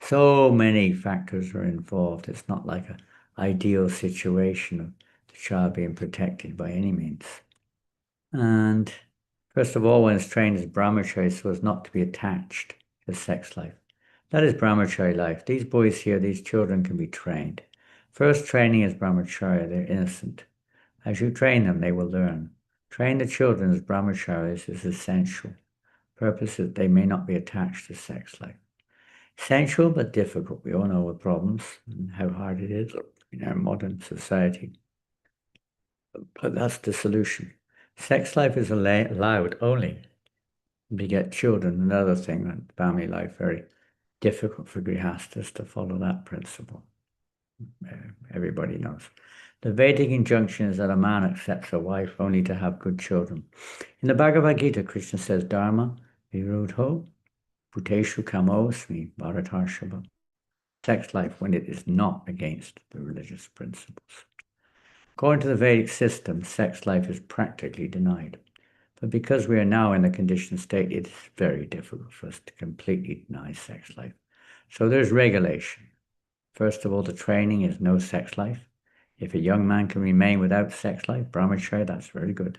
So many factors are involved. It's not like an ideal situation of the child being protected by any means. And first of all, one is trained as brahmachari so as not to be attached to sex life. That is brahmachari life. These boys here, these children can be trained. First training is brahmachari, they're innocent. As you train them, they will learn. Train the children as brahmacharis is essential. Purpose is they may not be attached to sex life. Essential but difficult. We all know the problems and how hard it is in our modern society. But that's the solution. Sex life is allowed only to beget children. Another thing, that family life, very difficult for grihasthas to follow that principle. Everybody knows. The Vedic injunction is that a man accepts a wife only to have good children. In the Bhagavad Gita, Krishna says, Dharma virodho bhuteshu kamosmi bharatarshava. Sex life when it is not against the religious principles. According to the Vedic system, sex life is practically denied. But because we are now in the conditioned state, it is very difficult for us to completely deny sex life. So there's regulation. First of all, the training is no sex life. If a young man can remain without sex life, brahmachari, that's very good.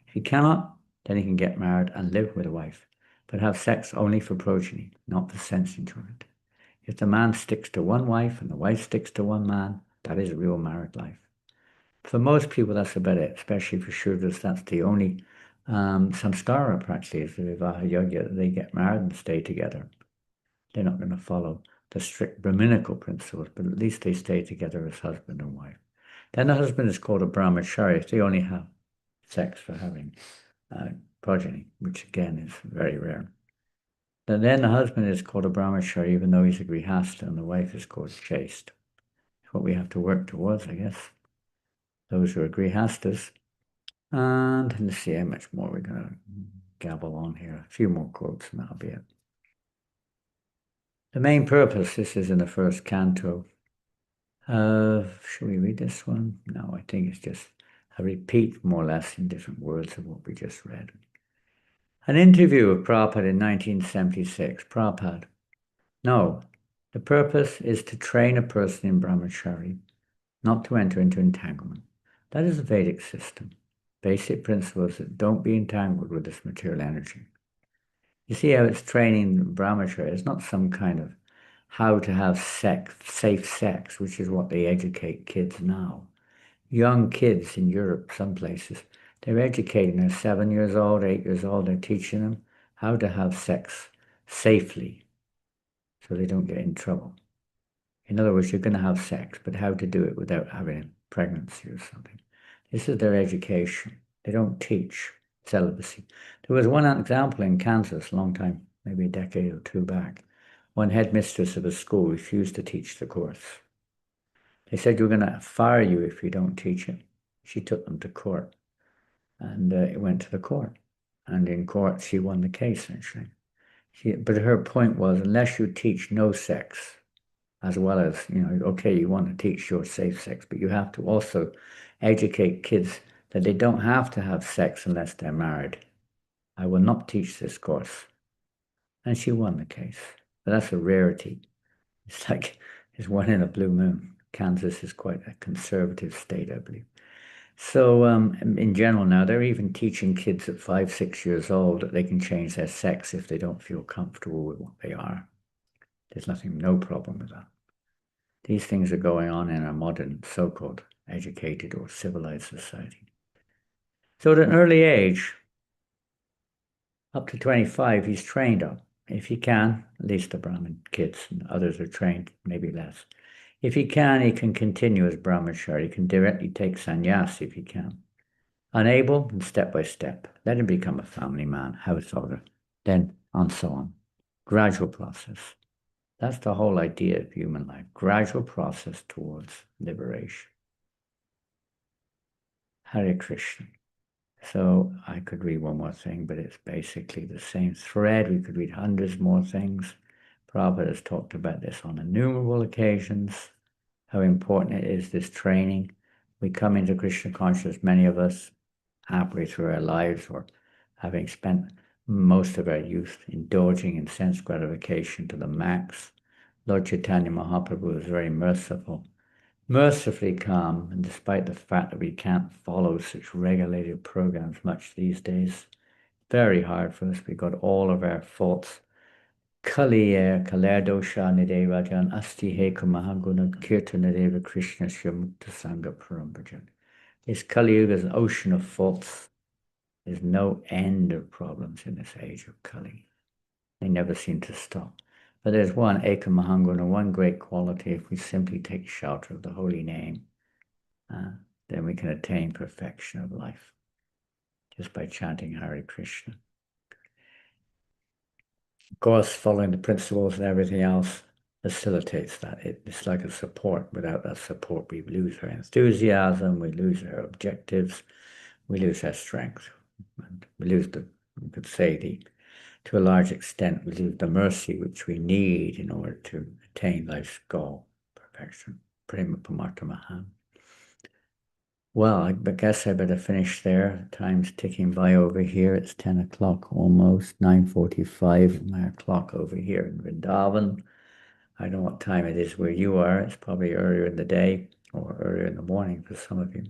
If he cannot, then he can get married and live with a wife, but have sex only for progeny, not for sense enjoyment. If the man sticks to one wife and the wife sticks to one man, that is real married life. For most people, that's about it, especially for Shudras. That's the only samskara practically is the Vivaha Yoga. They get married and stay together. They're not going to follow the strict Brahminical principles, but at least they stay together as husband and wife. Then the husband is called a brahmachari if they only have sex for having progeny, which again is very rare. And then the husband is called a brahmachari even though he's a grihastha, and the wife is called chaste. It's what we have to work towards, I guess. Those who are grihasthas. And let's see how much more we're going to gabble on here. A few more quotes and that'll be it. The main purpose, this is in the first canto. Should we read this one? No, I think it's just a repeat, more or less, in different words of what we just read. An interview with Prabhupada in 1976. Prabhupada. No, the purpose is to train a person in brahmachari, not to enter into entanglement. That is the Vedic system. basic principles that don't be entangled with this material energy. You see how it's training Brahmacharya. It's not some kind of how to have safe sex, which is what they educate kids now. Young kids in Europe, some places, they're educating them 7 years old, 8 years old, they're teaching them how to have sex safely so they don't get in trouble. In other words, you're going to have sex, but how to do it without having a pregnancy or something. This is their education. They don't teach celibacy. There was one example in Kansas a long time, maybe a decade or two back. One headmistress of a school refused to teach the course. They said, you're going to fire you if you don't teach it. She took them to court, and it went to the court. And in court, she won the case, actually. But her point was, unless you teach no sex, as well as, okay, you want to teach your safe sex, but you have to also educate kids that they don't have to have sex unless they're married. I will not teach this course. And she won the case. But that's a rarity. It's like, it's one in a blue moon. Kansas is quite a conservative state, I believe. So in general now, they're even teaching kids at 5, 6 years old that they can change their sex if they don't feel comfortable with what they are. There's no problem with that. These things are going on in a modern, so-called educated or civilized society. So at an early age, up to 25, he's trained up. If he can, at least the Brahmin kids, and others are trained, maybe less. If he can continue as Brahmacharya. He can directly take sannyas if he can. Unable, and step by step. Let him become a family man, householder, then on so on. Gradual process. That's the whole idea of human life. Gradual process towards liberation. Hare Krishna. So I could read one more thing, but it's basically the same thread. We could read hundreds more things. Prabhupada has talked about this on innumerable occasions, how important it is, this training. We come into Krishna consciousness, many of us, halfway through our lives, or having spent most of our youth indulging in sense gratification to the max. Lord Chaitanya Mahaprabhu is very mercifully calm, and despite the fact that we can't follow such regulated programs much these days, very hard for us. We got all of our faults. Kaliya Kalayadosha Nidevajan Asti Heka Mahaguna Kirtanadeva Krishna Shamukta Sangha Parambajan. This Kali Yuga is an ocean of faults. There's no end of problems in this age of Kali. They never seem to stop. But there's one Eka Mahanguna, one great quality. If we simply take shelter of the holy name, then we can attain perfection of life just by chanting Hare Krishna. Of course, following the principles and everything else facilitates that. It's like a support. Without that support, we lose our enthusiasm, we lose our objectives, we lose our strength. And we lose you could say, to a large extent, we lose the mercy which we need in order to attain life's goal, perfection. Prema Pamartamahan. Well, I guess I better finish there. Time's ticking by over here. It's 10 o'clock almost, 9:45. My clock over here in Vrindavan. I don't know what time it is where you are. It's probably earlier in the day or earlier in the morning for some of you.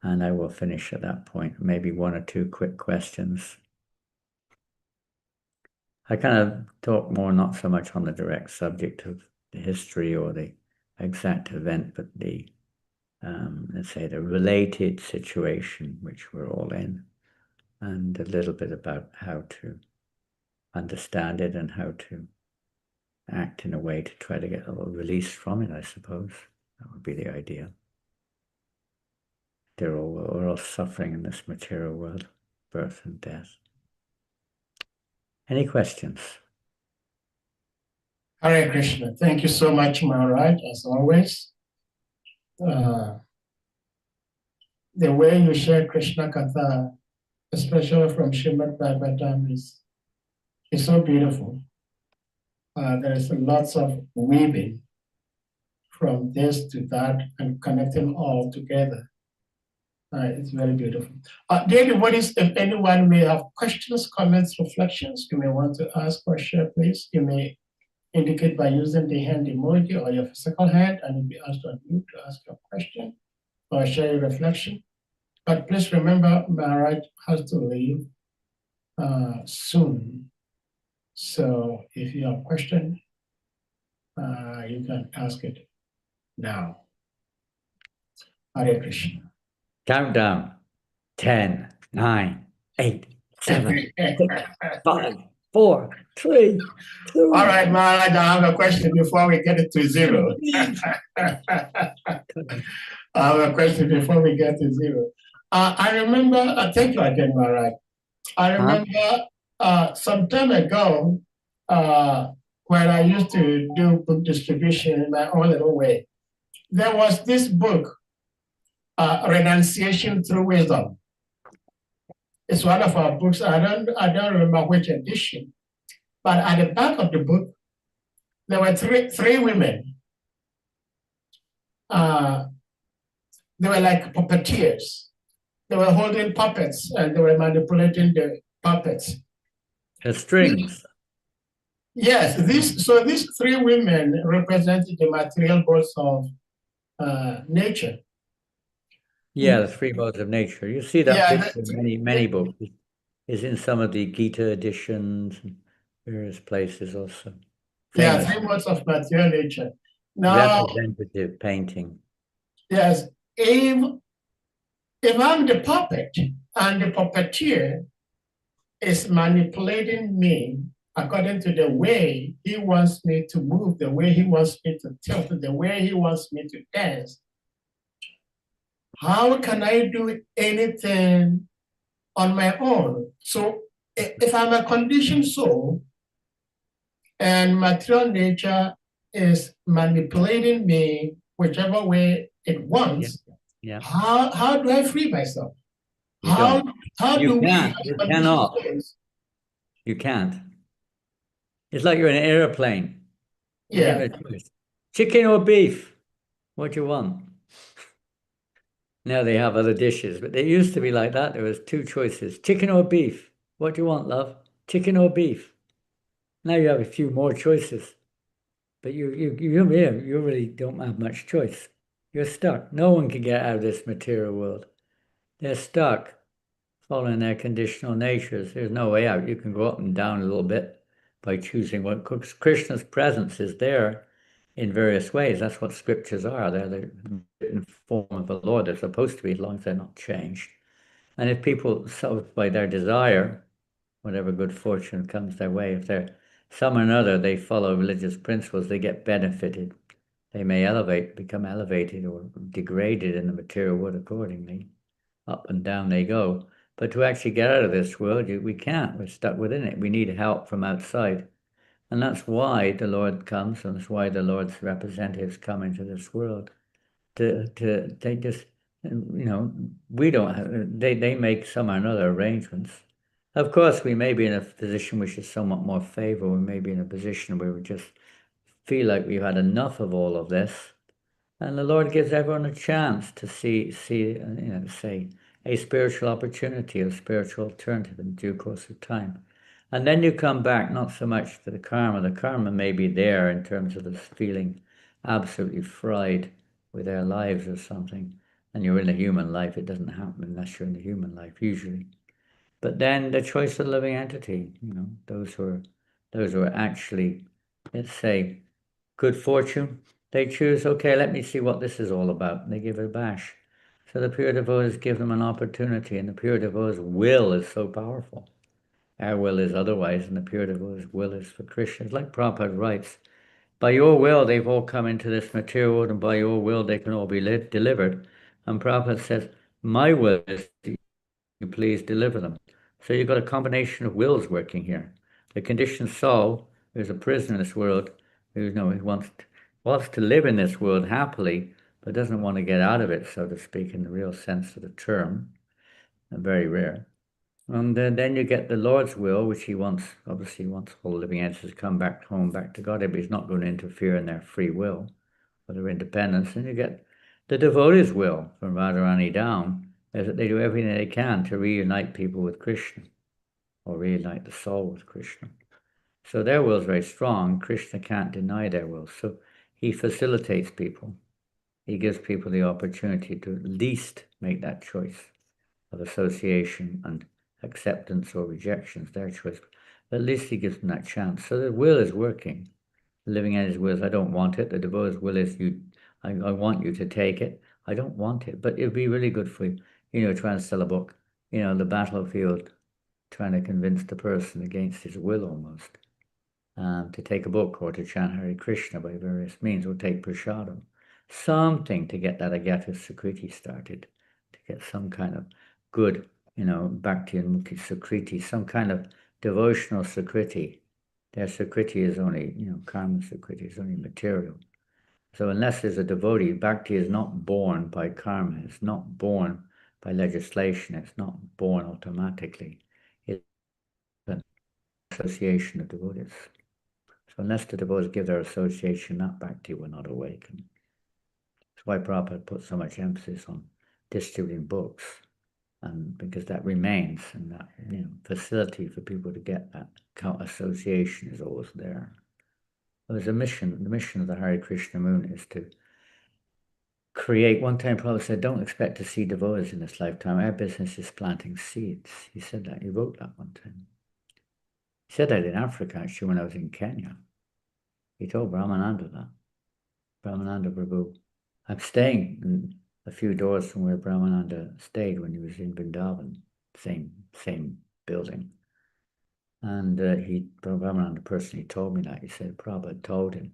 And I will finish at that point. Maybe one or two quick questions. I kind of talk more, not so much on the direct subject of the history or the exact event, but the let's say the related situation which we're all in, and a little bit about how to understand it and how to act in a way to try to get a little release from it, I suppose. That would be the idea. We're all suffering in this material world, birth and death. Any questions? Hare Krishna. Thank you so much, Maharaj, as always. The way you share Krishna Katha, especially from Srimad Bhagavatam, is so beautiful. There is lots of weaving from this to that and connecting all together. It's very beautiful. David, if anyone may have questions, comments, reflections, you may want to ask or share, please. You may indicate by using the hand emoji or your physical hand, and you'll be asked to unmute to ask your question or share your reflection. But please remember, Maharaj has to leave soon. So if you have a question, you can ask it now. Hare Krishna. Countdown. 10, 9, 8, 7, 6, 5, 4, 3, 2. All right, Maharaj, I have a question before we get it to zero. I have a question before we get to zero. I remember, thank you again, Maharaj. I remember some time ago when I used to do book distribution in my own little way, there was this book, Renunciation Through Wisdom. It's one of our books. I don't remember which edition, but at the back of the book, there were three women. They were like puppeteers. They were holding puppets and they were manipulating the puppets. The strings. Yes, these three women represented the material gods of nature. Yeah, the three modes of nature. You see that Yeah, picture in many books. Is in some of the Gita editions and various places also. Yeah, Famous three modes of material nature. Now, representative painting. yes, if I'm the puppet and the puppeteer is manipulating me according to the way he wants me to move, the way he wants me to tilt, the way he wants me to dance, how can I do anything on my own? So if I'm a conditioned soul and material nature is manipulating me whichever way it wants, Yeah. how do I free myself? You don't. How You do we can't. as You conditioned cannot. souls? You can't. It's like you're in an airplane. You're Yeah. given a choice. Chicken or beef? What do you want? Now they have other dishes, but they used to be like that. There was two choices: chicken or beef. What do you want, love? Chicken or beef? Now you have a few more choices, but you really don't have much choice. You're stuck. No one can get out of this material world. They're stuck, following their conditional natures. There's no way out. You can go up and down a little bit by choosing what Krishna's presence is there in various ways. That's what scriptures are. They're the written form of the Lord. They're supposed to be, as long as they're not changed. And if people, so by their desire, whatever good fortune comes their way, if they're some or another, they follow religious principles, they get benefited. They may become elevated or degraded in the material world accordingly. Up and down they go. But to actually get out of this world, we can't. We're stuck within it. We need help from outside. And that's why the Lord comes, and that's why the Lord's representatives come into this world. They just, we don't have, they make some or another arrangements. Of course, we may be in a position which is somewhat more favorable. We may be in a position where we just feel like we've had enough of all of this. And the Lord gives everyone a chance to see, say, a spiritual opportunity, a spiritual alternative in due course of time. And then you come back, not so much to the karma. The karma may be there in terms of this feeling absolutely fried with their lives or something. And you're in the human life. It doesn't happen unless you're in the human life, usually. But then the choice of the living entity, those who are actually, let's say, good fortune, they choose, okay, let me see what this is all about. And they give it a bash. So the pure devotees give them an opportunity, and the pure devotees' will is so powerful. Our will is otherwise, and the pure devotees' will is for Krishna. It's like Prabhupada writes, by your will, they've all come into this material world, and by your will, they can all be delivered. And Prabhupada says, my will is that you please deliver them. So you've got a combination of wills working here. The conditioned soul, who's a prisoner in this world, who wants to live in this world happily, but doesn't want to get out of it, so to speak, in the real sense of the term. Very rare. And then you get the Lord's will, which he obviously wants all living entities to come back home, back to God, but he's not going to interfere in their free will or their independence. And you get the devotee's will from Radharani down, is that they do everything they can to reunite people with Krishna, or reunite the soul with Krishna. So their will is very strong. Krishna can't deny their will. So he facilitates people. He gives people the opportunity to at least make that choice. of association and acceptance or rejection is their choice. But at least he gives them that chance. So the will is working. Living in his will is, I don't want it. The devotee's will is, I want you to take it. I don't want it. But it'd be really good for you, trying to sell a book, the battlefield, trying to convince the person against his will almost, to take a book or to chant Hare Krishna by various means, or take prasadam. Something to get that Agata Sukriti started, to get some kind of good, Bhakti and Mukti Sukriti, some kind of devotional Sukriti. Their Sukriti is only, karma Sukriti is only material. So unless there's a devotee, Bhakti is not born by karma, it's not born by legislation, it's not born automatically. It's an association of devotees. So unless the devotees give their association, that Bhakti will not awaken. That's why Prabhupada put so much emphasis on distributing books, and because that remains, and that facility for people to get that association is always there. There's a mission. The mission of the Hare Krishna Moon is to create. One time Prabhupada said, don't expect to see devotees in this lifetime. Our business is planting seeds. He said that. He wrote that one time. He said that in Africa, actually, when I was in Kenya. He told Brahmananda that. Brahmananda Prabhu. I'm staying a few doors from where Brahmananda stayed when he was in Vrindavan, same building. And Brahmananda personally told me that. He said Prabhupada told him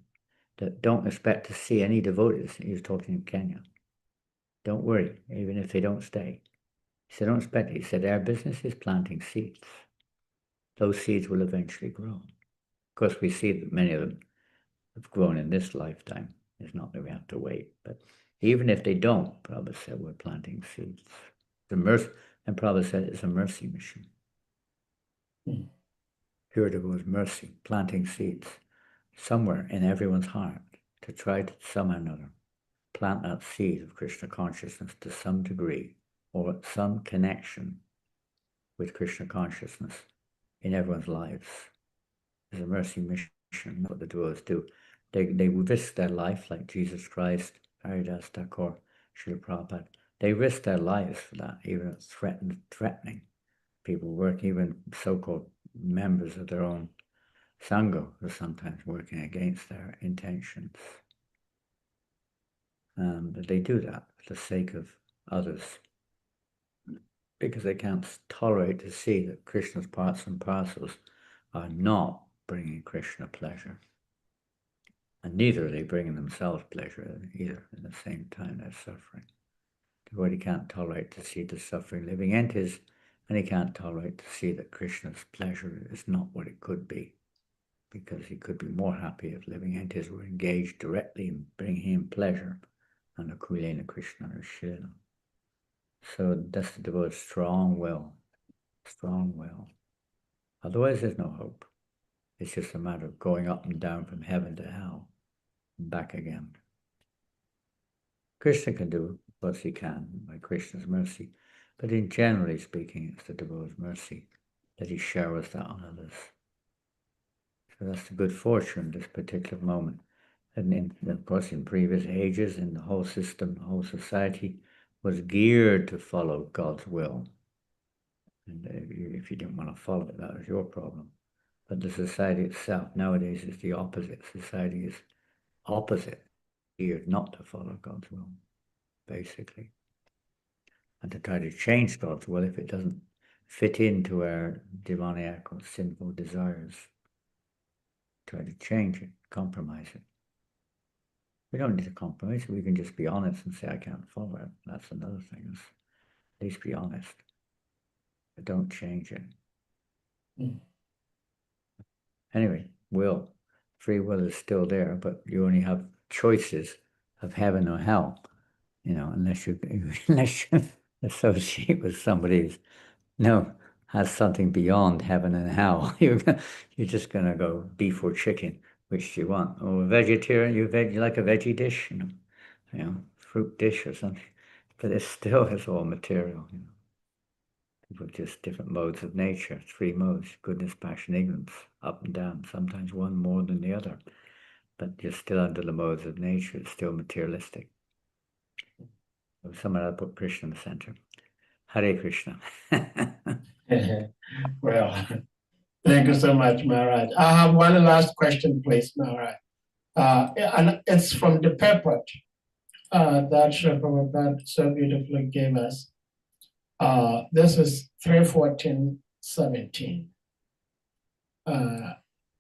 that don't expect to see any devotees. He was talking in Kenya. Don't worry, even if they don't stay. He said, don't expect it. He said, our business is planting seeds. Those seeds will eventually grow. Of course, we see that many of them have grown in this lifetime. It's not that we have to wait. But even if they don't, Prabhupada said, we're planting seeds. And Prabhupada said it's a mercy mission. Pure devotees, mercy, planting seeds somewhere in everyone's heart to try to somehow or another plant that seed of Krishna consciousness to some degree or some connection with Krishna consciousness in everyone's lives. It's a mercy mission. That's what the devotees do. They risk their life, like Jesus Christ, Haridas Thakur, Srila Prabhupada. They risk their lives for that, even it's threatening. People working, even so-called members of their own Sangha, are sometimes working against their intentions. But they do that for the sake of others, because they can't tolerate to see that Krishna's parts and parcels are not bringing Krishna pleasure. And neither are they bringing themselves pleasure either. At the same time, they're suffering. The devotee can't tolerate to see the suffering living entities, and he can't tolerate to see that Krishna's pleasure is not what it could be, because he could be more happy if living entities were engaged directly in bringing him pleasure and the Kulena Krishna or Shila. So that's the devotee's strong will. Otherwise, there's no hope. It's just a matter of going up and down from heaven to hell and back again. Krishna can do it, of course he can, by Krishna's mercy. But in generally speaking, it's the devotee's mercy that he showers that on others. So that's the good fortune, this particular moment. And of course, in previous ages, in the whole system, the whole society was geared to follow God's will. And if you didn't want to follow it, that was your problem. But the society itself nowadays is the opposite. Society is opposite, geared not to follow God's will, basically. And to try to change God's will if it doesn't fit into our demoniac or sinful desires. Try to change it, compromise it. We don't need to compromise it. We can just be honest and say, I can't follow it. That's another thing. At least be honest. But don't change it. Anyway, free will is still there, but you only have choices of heaven or hell, unless you associate with somebody who has something beyond heaven and hell. You're just going to go beef or chicken. Which do you want? Or a vegetarian, you like a veggie dish, fruit dish or something. But it's all material, People just different modes of nature, three modes: goodness, passion, ignorance, up and down, sometimes one more than the other. But you're still under the modes of nature, it's still materialistic. So someone had put Krishna in the center. Hare Krishna. Well, thank you so much, Maharaj. I have one last question, please, Maharaj. And it's from the purport that Sri Prabhupada so beautifully gave us. This is 3:14:17.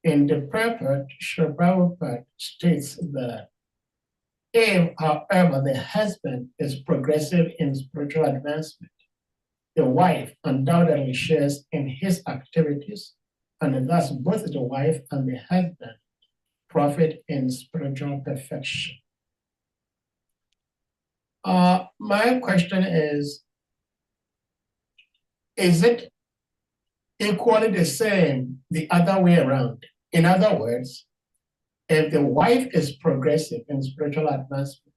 In the purport, Sri Prabhupada states that if, however, the husband is progressive in spiritual advancement, the wife undoubtedly shares in his activities, and thus both the wife and the husband profit in spiritual perfection. My question is it equally the same the other way around? In other words, if the wife is progressive in spiritual advancement,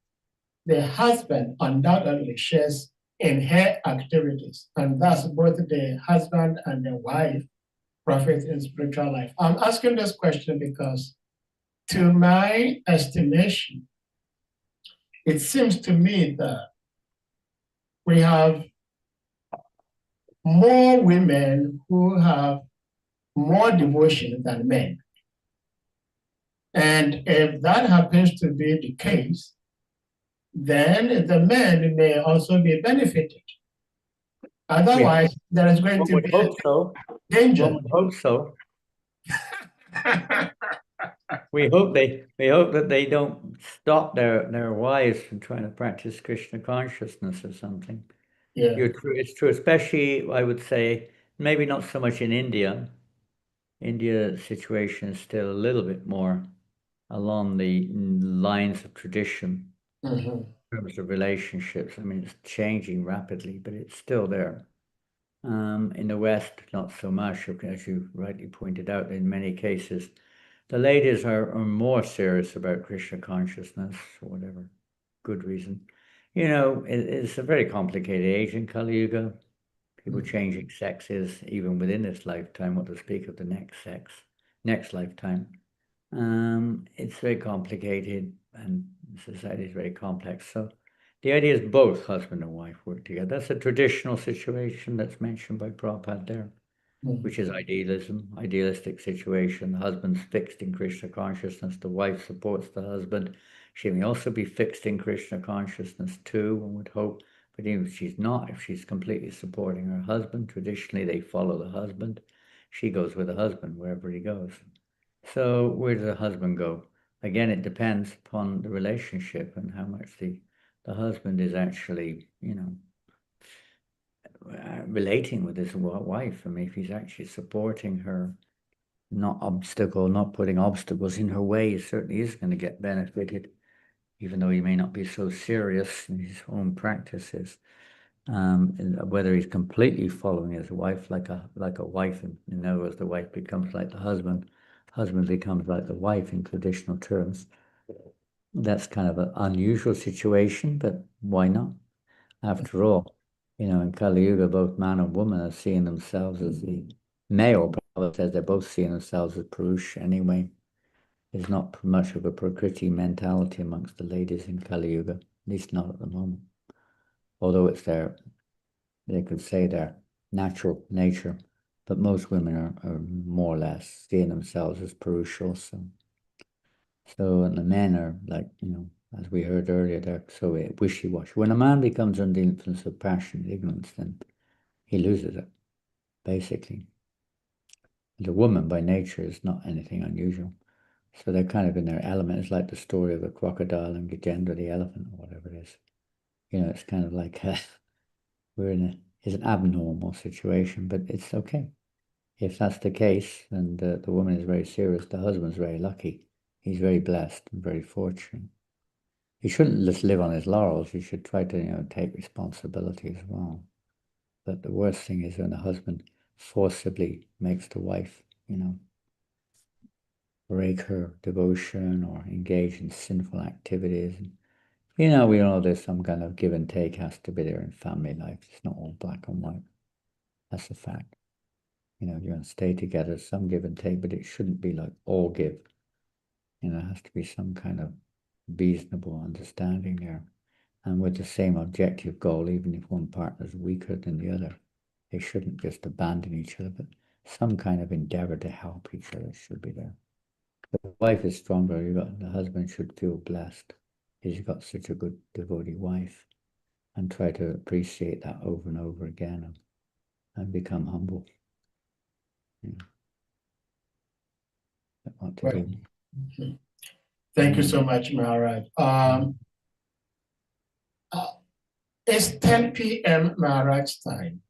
the husband undoubtedly shares in her activities, and thus both the husband and the wife profit in spiritual life. I'm asking this question because, to my estimation, it seems to me that we have more women who have more devotion than men. And if that happens to be the case, then the men may also be benefited. Otherwise, there is going to be a danger. One would hope so. We hope that they don't stop their wives from trying to practice Krishna consciousness or something. Yeah. It's true, especially I would say maybe not so much in India. India's situation is still a little bit more along the lines of tradition in terms of relationships. I mean, it's changing rapidly, but it's still there. In the West, not so much, as you rightly pointed out. In many cases, the ladies are more serious about Krishna consciousness for whatever good reason. It's a very complicated age in Kali Yuga. People changing sexes even within this lifetime, what to speak of the next lifetime. It's very complicated and society is very complex. So the idea is both husband and wife work together. That's a traditional situation that's mentioned by Prabhupada there, which is idealistic situation. The husband's fixed in Krishna consciousness. The wife supports the husband. She may also be fixed in Krishna consciousness too, one would hope. But even if she's not, if she's completely supporting her husband, traditionally they follow the husband. She goes with the husband wherever he goes. So where does the husband go? Again, it depends upon the relationship and how much the husband is actually, relating with his wife. I mean, if he's actually supporting her, not putting obstacles in her way, he certainly is going to get benefited, even though he may not be so serious in his own practices. Whether he's completely following his wife like a wife, in other words, the wife becomes like the husband becomes like the wife in traditional terms. That's kind of an unusual situation, but why not? After all, in Kali Yuga, both man and woman are seeing themselves as the male. Prabhupada says they're both seeing themselves as Purusha anyway. There's not much of a Prakriti mentality amongst the ladies in Kali Yuga, at least not at the moment. Although it's they could say their natural nature, but most women are more or less seeing themselves as Purusha also. So, and the men are like, as we heard earlier, they're so wishy-washy. When a man becomes under the influence of passion and ignorance, then he loses it, basically. The woman by nature is not anything unusual. So they're kind of in their element. It's like the story of the crocodile and Gajendra the elephant or whatever it is. It's kind of like it's an abnormal situation, but it's okay. If that's the case, and the woman is very serious, the husband's very lucky. He's very blessed and very fortunate. He shouldn't just live on his laurels. He should try to, take responsibility as well. But the worst thing is when the husband forcibly makes the wife, break her devotion or engage in sinful activities. And, we know there's some kind of give and take has to be there in family life. It's not all black and white. That's a fact. You're going to stay together, some give and take, but it shouldn't be like all give. There has to be some kind of reasonable understanding there. and with the same objective goal, even if one partner is weaker than the other. They shouldn't just abandon each other, but some kind of endeavor to help each other should be there. The wife is stronger. The husband should feel blessed. He's got such a good devotee wife, and try to appreciate that over and over again, and become humble. What to do. Thank you so much, Maharaj. It's 10 p.m. Maharaj time.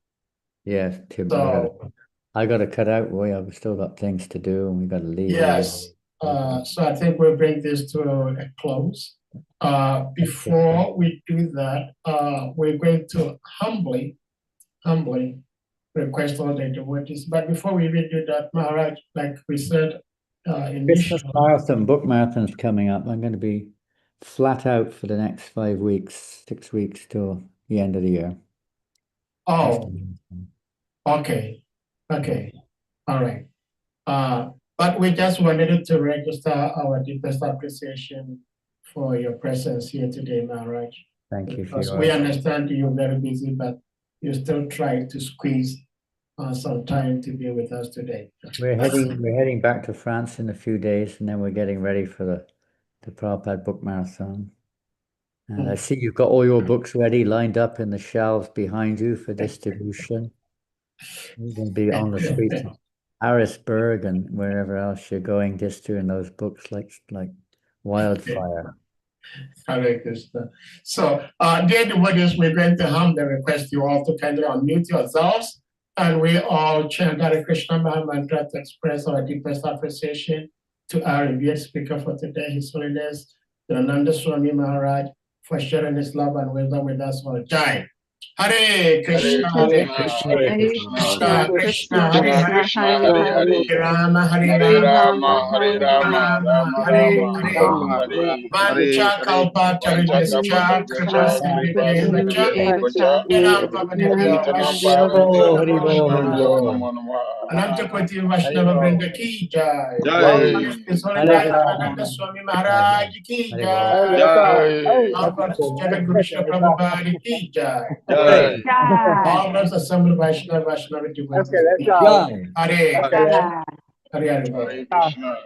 Yes, Tim. So I got to cut out. I've still got things to do, and we got to leave. Yes. So I think we'll bring this to a close. Before we do that, we're going to humbly request all the devotees. But before we really do that, Maharaj, like we said Christmas initially, marathon, book marathon's coming up. I'm going to be flat out for the next 5 weeks, 6 weeks till the end of the year. Oh, okay. All right. But we just wanted to register our deepest appreciation for your presence here today, Maharaj. Thank you. Because we understand you're very busy, but you still try to squeeze some time to be with us today. We're heading back to France in a few days, and then we're getting ready for the Prabhupada book marathon. And I see you've got all your books ready, lined up in the shelves behind you for distribution. You're going to be on the streets of Harrisburg and wherever else you're going, distributing those books like wildfire. Hare Krishna. So, dear devotees, we're going to humbly request you all to kindly unmute yourselves, and we all chant Hare Krishna Maha Mantra to express our deepest appreciation to our revered speaker for today, His Holiness Dhananda Swami Maharaj, for sharing his love and wisdom with us all. Jai. Hare Krishna, Hare Krishna, Krishna Krishna, Hare Hare, Rama, Hare Rama, Hare Rama, Hare Rama Hare. Rama, Hare Vancha kalpa taridascha kripa sindhudeva Niram pavanebhyo Ananta Koti Vaishnava Vrinda ki jai. His Holiness Dhananda Swami Maharaj ki jai. Our Jagat Guru Shri Prabhupada ki jai. All those assembled Vaishnava devotees. Hare Hare Hare. Krishna.